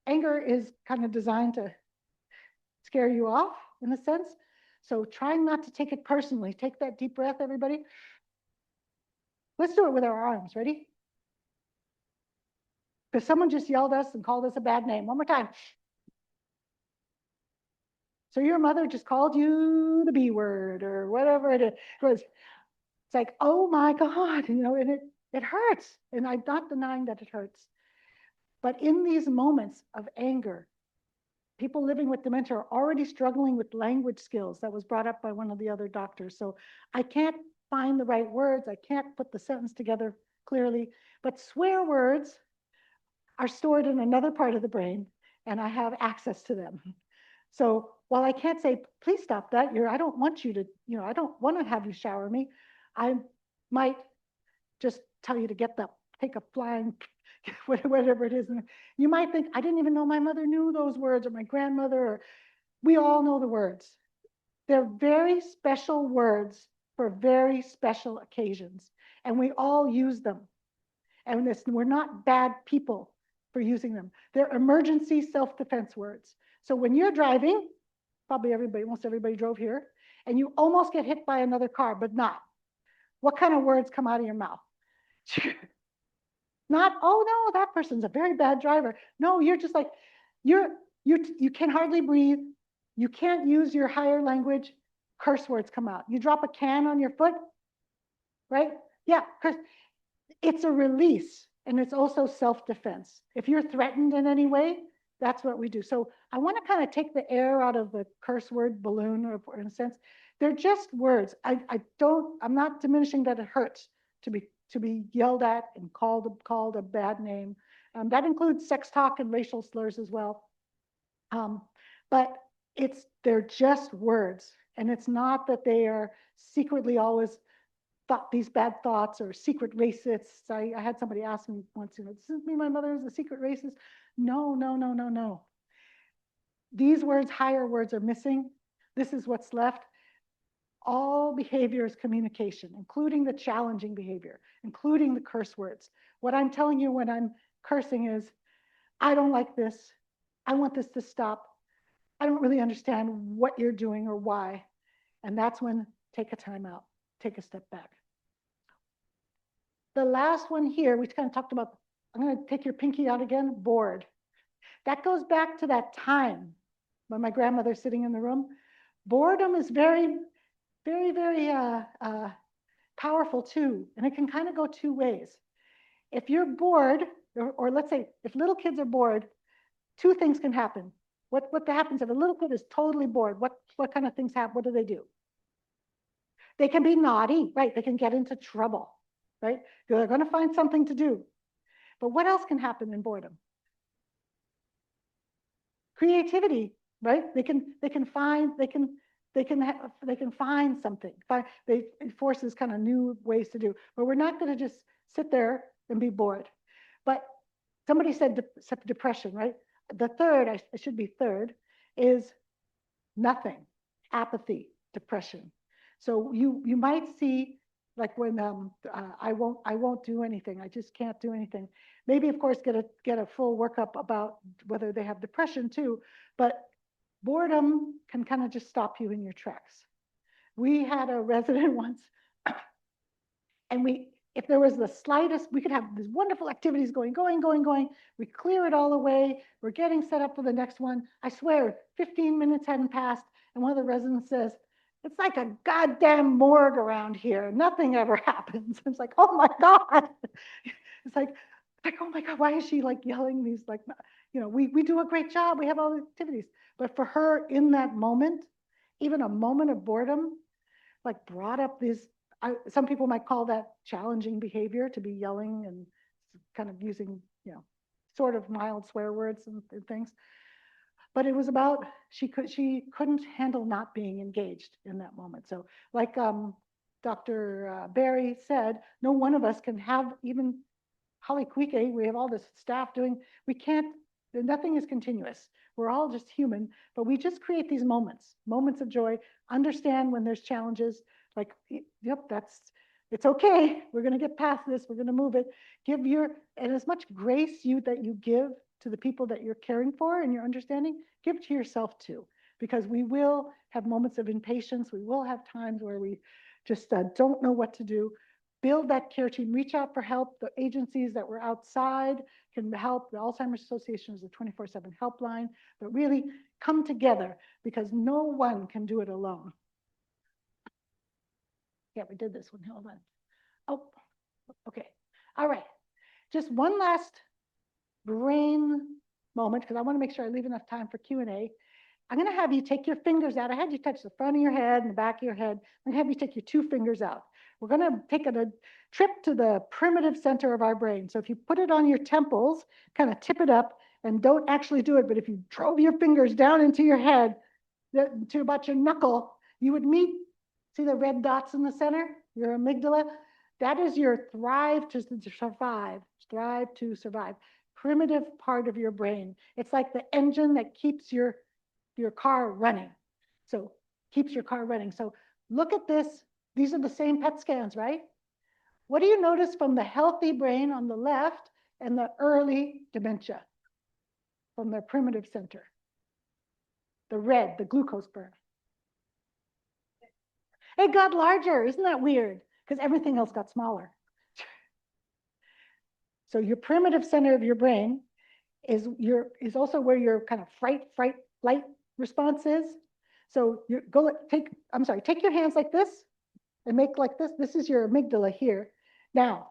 anger is kind of designed to scare you off in a sense. So trying not to take it personally. Take that deep breath, everybody. Let's do it with our arms. Ready? Because someone just yelled us and called us a bad name. One more time. So your mother just called you the B word or whatever it was. It's like, oh my God, and it hurts. And I'm not denying that it hurts. But in these moments of anger, people living with dementia are already struggling with language skills. That was brought up by one of the other doctors. So I can't find the right words. I can't put the sentence together clearly. But swear words are stored in another part of the brain, and I have access to them. So while I can't say, please stop that, I don't want you to, I don't want to have you shower me, I might just tell you to take a flying, whatever it is. And you might think, I didn't even know my mother knew those words, or my grandmother, or we all know the words. They're very special words for very special occasions, and we all use them. And we're not bad people for using them. They're emergency self-defense words. So when you're driving, probably almost everybody drove here, and you almost get hit by another car, but not. What kind of words come out of your mouth? Not, oh no, that person's a very bad driver. No, you're just like, you can hardly breathe. You can't use your higher language. Curse words come out. You drop a can on your foot, right? Yeah, because it's a release, and it's also self-defense. If you're threatened in any way, that's what we do. So I want to kind of take the air out of the curse word balloon, or in a sense, they're just words. I'm not diminishing that it hurts to be yelled at and called a bad name. That includes sex talk and racial slurs as well. But they're just words, and it's not that they are secretly always thought these bad thoughts or secret racists. I had somebody ask me once, does this mean my mother is a secret racist? No, no, no, no, no. These words, higher words, are missing. This is what's left. All behavior is communication, including the challenging behavior, including the curse words. What I'm telling you when I'm cursing is, I don't like this. I want this to stop. I don't really understand what you're doing or why. And that's when take a time out, take a step back. The last one here, we kind of talked about, I'm going to take your pinky out again, bored. That goes back to that time when my grandmother's sitting in the room. Boredom is very, very, very powerful too. And it can kind of go 2 ways. If you're bored, or let's say if little kids are bored, 2 things can happen. What happens if a little kid is totally bored? What kind of things happen? What do? They can be naughty, right? They can get into trouble, right? They're going to find something to do. But what else can happen in boredom? Creativity, right? They can find something. It forces kind of new ways to do. But we're not going to just sit there and be bored. But somebody said depression, right? The third, I should be third, is nothing, apathy, depression. So you might see, like when I won't do anything. I just can't do anything. Maybe of course get a full workup about whether they have depression too. But boredom can kind of just stop you in your tracks. We had a resident once, and if there was the slightest, we could have these wonderful activities going. We clear it all away. We're getting set up for the next one. I swear, 15 minutes hadn't passed, and one of the residents says, it's like a goddamn morgue around here. Nothing ever happens. It's like, oh my God. It's like, oh my God, why is she like yelling these, like, we do a great job. We have all the activities. But for her in that moment, even a moment of boredom, like brought up these, some people might call that challenging behavior, to be yelling and kind of using, sort of mild swear words and things. but it was about she couldn't handle not being engaged in that moment. So like Dr. Barry said, no one of us can have even Hale Kuʻike, we have all this staff doing, we can't, nothing is continuous. We're all just human, but we just create these moments of joy, understand when there's challenges, like, yep, it's okay. We're going to get past this. We're going to move it. And as much grace that you give to the people that you're caring for and your understanding, give to yourself too, because we will have moments of impatience. We will have times where we just don't know what to do. Build that care team, reach out for help. The agencies that were outside can help. The Alzheimer's Association is a 24/7 helpline, but really come together because no one can do it alone. Yeah, we did this one, hold on. Oh, okay, all right. Just one last brain moment, because I want to make sure I leave enough time for Q&A. I'm going to have you take your fingers out. I had you touch the front of your head and the back of your head. I'm going to have you take your 2 fingers out. We're going to take a trip to the primitive center of our brain. So if you put it on your temples, kind of tip it up, and don't actually do it, but if you drove your fingers down into your head to about your knuckle, you would meet, see the red dots in the center, your amygdala? That is your thrive to survive, primitive part of your brain. It's like the engine that keeps your car running. So keeps your car running. So look at this. These are the same PET scans, right? What do you notice from the healthy brain on the left and the early dementia from their primitive center? The red, the glucose burn. It got larger. Isn't that weird? Because everything else got smaller. So your primitive center of your brain is also where your kind of fight, flight response is. So take your hands like this and make like this. This is your amygdala here. Now,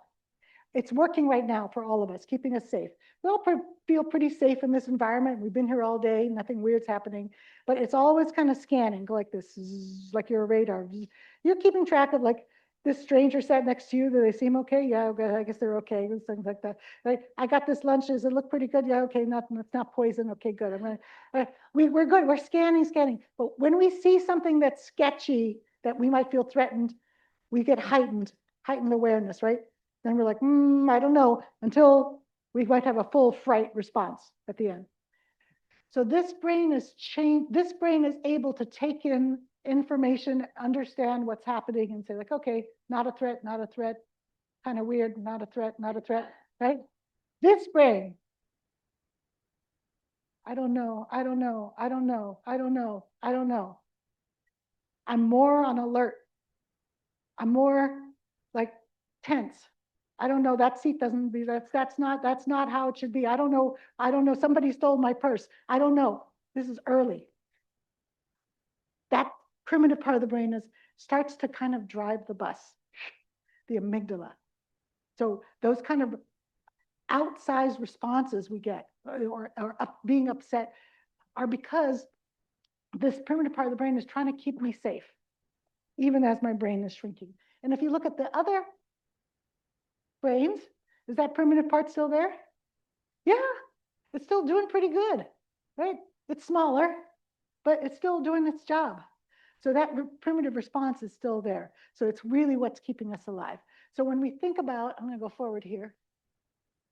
it's working right now for all of us, keeping us safe. We all feel pretty safe in this environment. We've been here all day, nothing weird's happening, but it's always kind of scanning, go like this, like your radar. You're keeping track of like this stranger sat next to you. Do they seem okay? Yeah, okay, I guess they're okay. Things like that. Right? I got this lunch. Does it look pretty good? Yeah, okay, it's not poison. Okay, good. We're good. We're scanning. But when we see something that's sketchy, that we might feel threatened, we get heightened awareness, right? Then we're like, I don't know, until we might have a full fright response at the end. So this brain is changed. This brain is able to take in information, understand what's happening, and say like, okay, not a threat, kind of weird, not a threat, right? This brain, I don't know. I'm more on alert. I'm more like tense. I don't know, that seat doesn't be, that's not how it should be. I don't know, somebody stole my purse. I don't know. This is early. That primitive part of the brain starts to kind of drive the bus, the amygdala. So those kind of outsized responses we get, or being upset, are because this primitive part of the brain is trying to keep me safe, even as my brain is shrinking. And if you look at the other brains, is that primitive part still there? Yeah, it's still doing pretty good, right? It's smaller, but it's still doing its job. So that primitive response is still there. So it's really what's keeping us alive. So when we think about, I'm going to go forward here.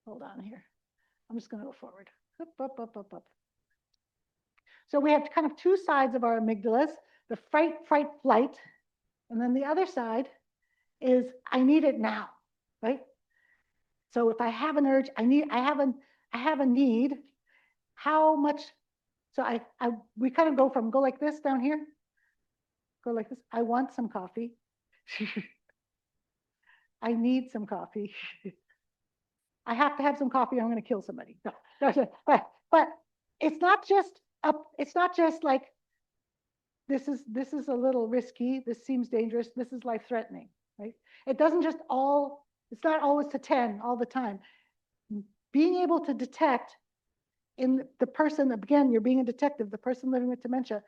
Hold on here. I'm just going to go forward. Up. So we have kind of 2 sides of our amygdalas, the fight, flight. And then the other side is I need it now, right? So if I have an urge, I have a need, how much, so we kind of go like this down here, go like this. I want some coffee. I need some coffee. I have to have some coffee. I'm going to kill somebody. No, but it's not just like, this is a little risky. This seems dangerous. This is life threatening, right? It doesn't just it's not always to 10 all the time. Being able to detect in the person, again, you're being a detective, the person living with dementia,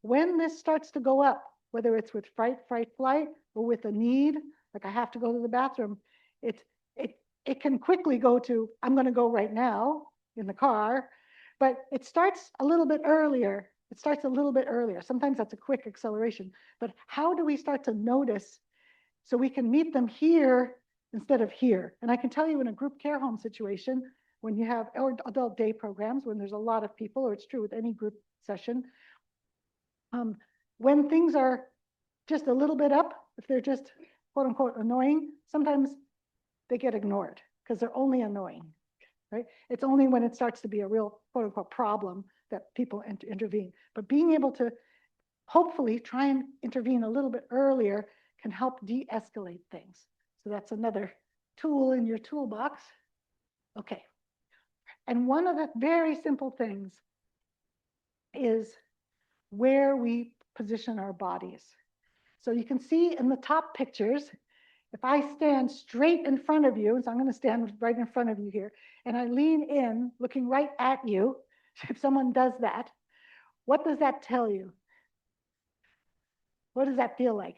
when this starts to go up, whether it's with fight, flight, or with a need, like I have to go to the bathroom, it can quickly go to, I'm going to go right now in the car, But it starts a little bit earlier. It starts a little bit earlier. Sometimes that's a quick acceleration. But how do we start to notice so we can meet them here instead of here? And I can tell you in a group care home situation, when you have, or adult day programs, when there's a lot of people, or it's true with any group session, when things are just a little bit up, if they're just quote unquote annoying, sometimes they get ignored because they're only annoying, right? It's only when it starts to be a real quote unquote problem that people intervene. But being able to hopefully try and intervene a little bit earlier can help de-escalate things. So that's another tool in your toolbox. Okay. And one of the very simple things is where we position our bodies. So you can see in the top pictures, if I stand straight in front of you, so I'm going to stand right in front of you here, and I lean in, looking right at you, if someone does that, what does that tell you? What does that feel like?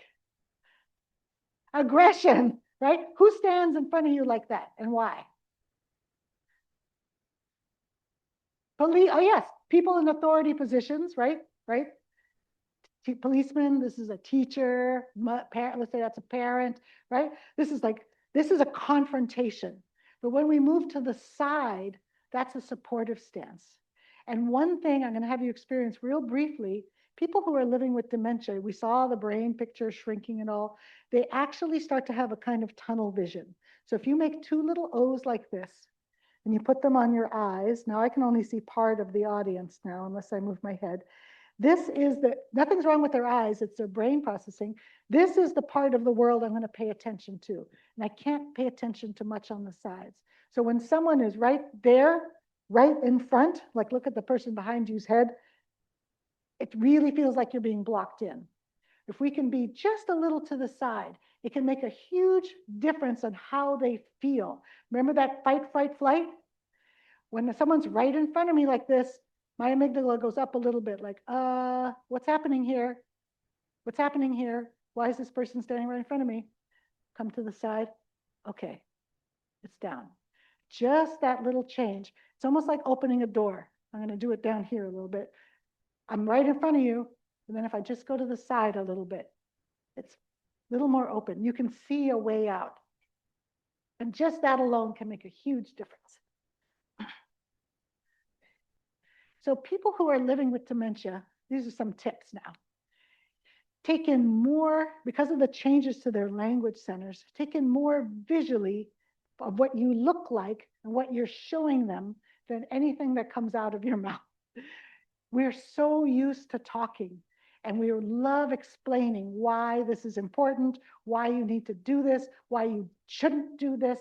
Aggression, right? Who stands in front of you like that and why? Police, oh yes, people in authority positions, right? Right? Policeman, this is a teacher, parent, let's say that's a parent, right? This is a confrontation. But when we move to the side, that's a supportive stance. And one thing I'm going to have you experience real briefly, people who are living with dementia, we saw the brain picture shrinking and all, they actually start to have a kind of tunnel vision. So if you make two little O's like this, and you put them on your eyes, now I can only see part of the audience now, unless I move my head. This is nothing's wrong with their eyes, it's their brain processing. This is the part of the world I'm going to pay attention to. And I can't pay attention to much on the sides. So when someone is right there, right in front, like look at the person behind you's head, it really feels like you're being blocked in. If we can be just a little to the side, it can make a huge difference on how they feel. Remember that fight, fright, flight? When someone's right in front of me like this, my amygdala goes up a little bit, like, what's happening here? What's happening here? Why is this person standing right in front of me? Come to the side. Okay, it's down. Just that little change. It's almost like opening a door. I'm going to do it down here a little bit. I'm right in front of you. And then if I just go to the side a little bit, it's a little more open. You can see a way out. And just that alone can make a huge difference. So people who are living with dementia, these are some tips now. Take in more, because of the changes to their language centers, take in more visually of what you look like and what you're showing them than anything that comes out of your mouth. We're so used to talking and we love explaining why this is important, why you need to do this, why you shouldn't do this.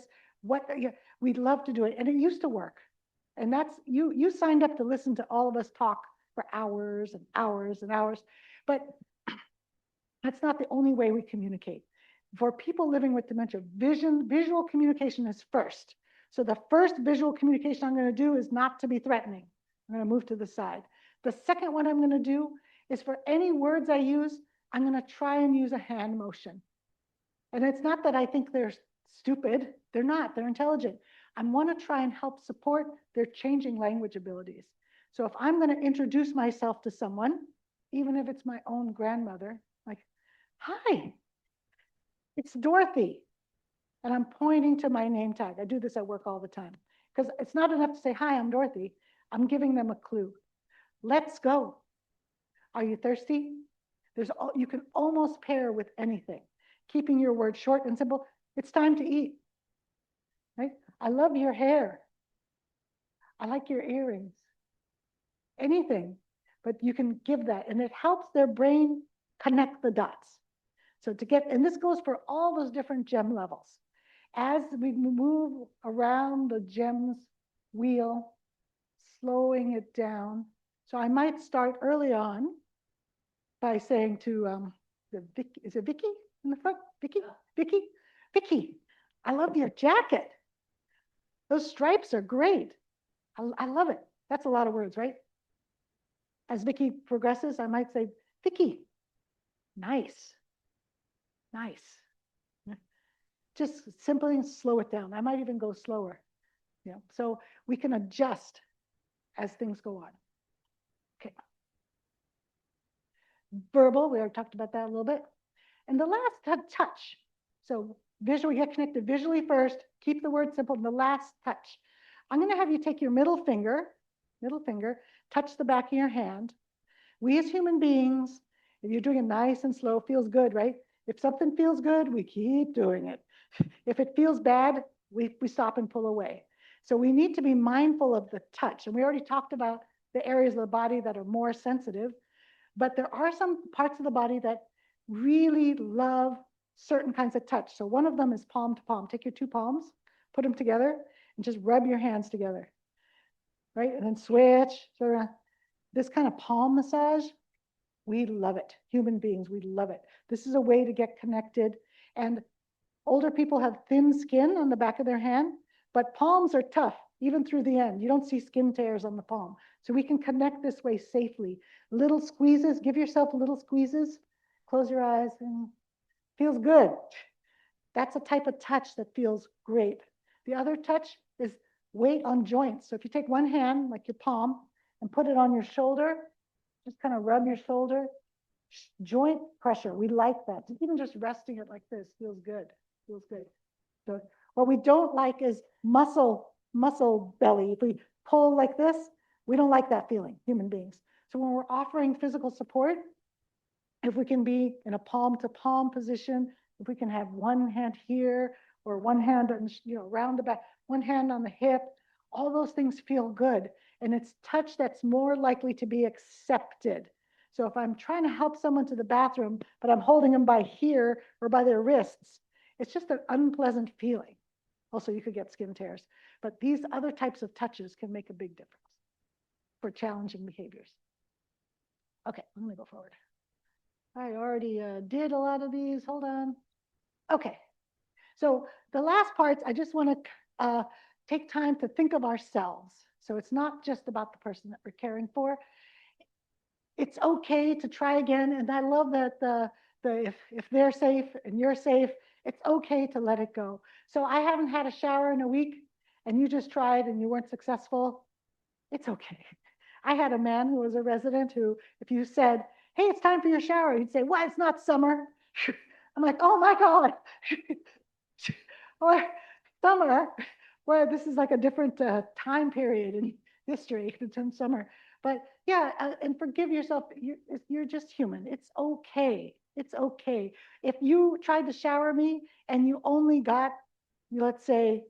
We'd love to do it, and it used to work. And that's, you signed up to listen to all of us talk for hours and hours and hours, but that's not the only way we communicate. For people living with dementia, visual communication is first. So the first visual communication I'm going to do is not to be threatening. I'm going to move to the side. The second one I'm going to do is for any words I use, I'm going to try and use a hand motion. And it's not that I think they're stupid. They're not. They're intelligent. I want to try and help support their changing language abilities. So if I'm going to introduce myself to someone, even if it's my own grandmother, like, hi, it's Dorothy. And I'm pointing to my name tag. I do this at work all the time. Because it's not enough to say, hi, I'm Dorothy. I'm giving them a clue. Let's go. Are you thirsty? You can almost pair with anything. Keeping your words short and simple. It's time to eat. Right? I love your hair. I like your earrings. Anything. But you can give that. And it helps their brain connect the dots. So and this goes for all those different gem levels. As we move around the gems wheel, slowing it down. So I might start early on by saying to Vicky, is it Vicky in the front? Vicky, Vicky, Vicky, I love your jacket. Those stripes are great. I love it. That's a lot of words, right? As Vicky progresses, I might say, Vicky, nice, nice. Just simply slow it down. I might even go slower. So we can adjust as things go on. Okay. Verbal, we already talked about that a little bit. And the last, touch. So visually, get connected visually first, keep the word simple, and the last, touch. I'm going to have you take your middle finger, touch the back of your hand. We as human beings, if you're doing it nice and slow, feels good, right? If something feels good, we keep doing it. If it feels bad, we stop and pull away. So we need to be mindful of the touch. And we already talked about the areas of the body that are more sensitive, but there are some parts of the body that really love certain kinds of touch. So one of them is palm to palm. Take your two palms, put them together, and just rub your hands together, right? And then switch. So this kind of palm massage, we love it. Human beings, we love it. This is a way to get connected. And older people have thin skin on the back of their hand, but palms are tough, even through the end. You don't see skin tears on the palm. So we can connect this way safely. Little squeezes, give yourself little squeezes. Close your eyes and feels good. That's a type of touch that feels great. The other touch is weight on joints. So if you take one hand, like your palm, and put it on your shoulder, just kind of rub your shoulder. Joint pressure, we like that. Even just resting it like this feels good. Feels good. So what we don't like is muscle belly. If we pull like this, we don't like that feeling, human beings. So when we're offering physical support, if we can be in a palm to palm position, if we can have one hand here or one hand on, around the back, one hand on the hip, all those things feel good. And it's touch that's more likely to be accepted. So if I'm trying to help someone to the bathroom, but I'm holding them by here or by their wrists, it's just an unpleasant feeling. Also, you could get skin tears. But these other types of touches can make a big difference for challenging behaviors. Okay, let me go forward. I already did a lot of these. Hold on. Okay, so the last parts, I just want to take time to think of ourselves. So it's not just about the person that we're caring for. It's okay to try again. And I love that if they're safe and you're safe, it's okay to let it go. So I haven't had a shower in a week and you just tried and you weren't successful. It's okay. I had a man who was a resident who, if you said, hey, it's time for your shower, he'd say, well, it's not summer. I'm like, oh my God. Or summer, where this is like a different time period in history, it's in summer. But yeah, and forgive yourself, you're just human. It's okay. It's okay. If you tried to shower me and you only got, let's say,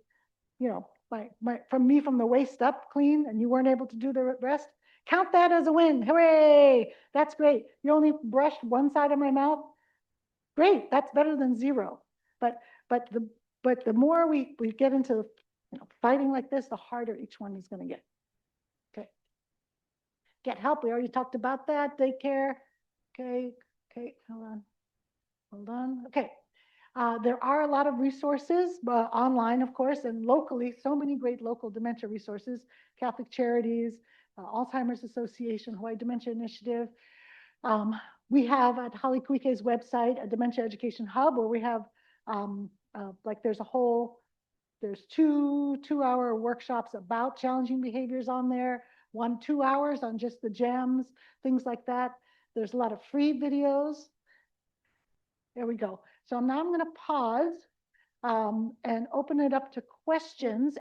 from the waist up clean and you weren't able to do the rest, count that as a win. Hooray, that's great. You only brushed one side of my mouth. Great, that's better than zero. But the more we get into fighting like this, the harder each one is going to get. Okay. Get help. We already talked about that. Daycare. Okay. Hold on. Okay. There are a lot of resources online, of course, and locally, so many great local dementia resources, Catholic Charities, Alzheimer's Association, Hawaii Dementia Initiative. We have at Hale Kuʻike's website a dementia education hub where we have there's two 2-hour workshops about challenging behaviors on there, 2 hours on just the gems, things like that. There's a lot of free videos. There we go. So now I'm going to pause and open it up to questions.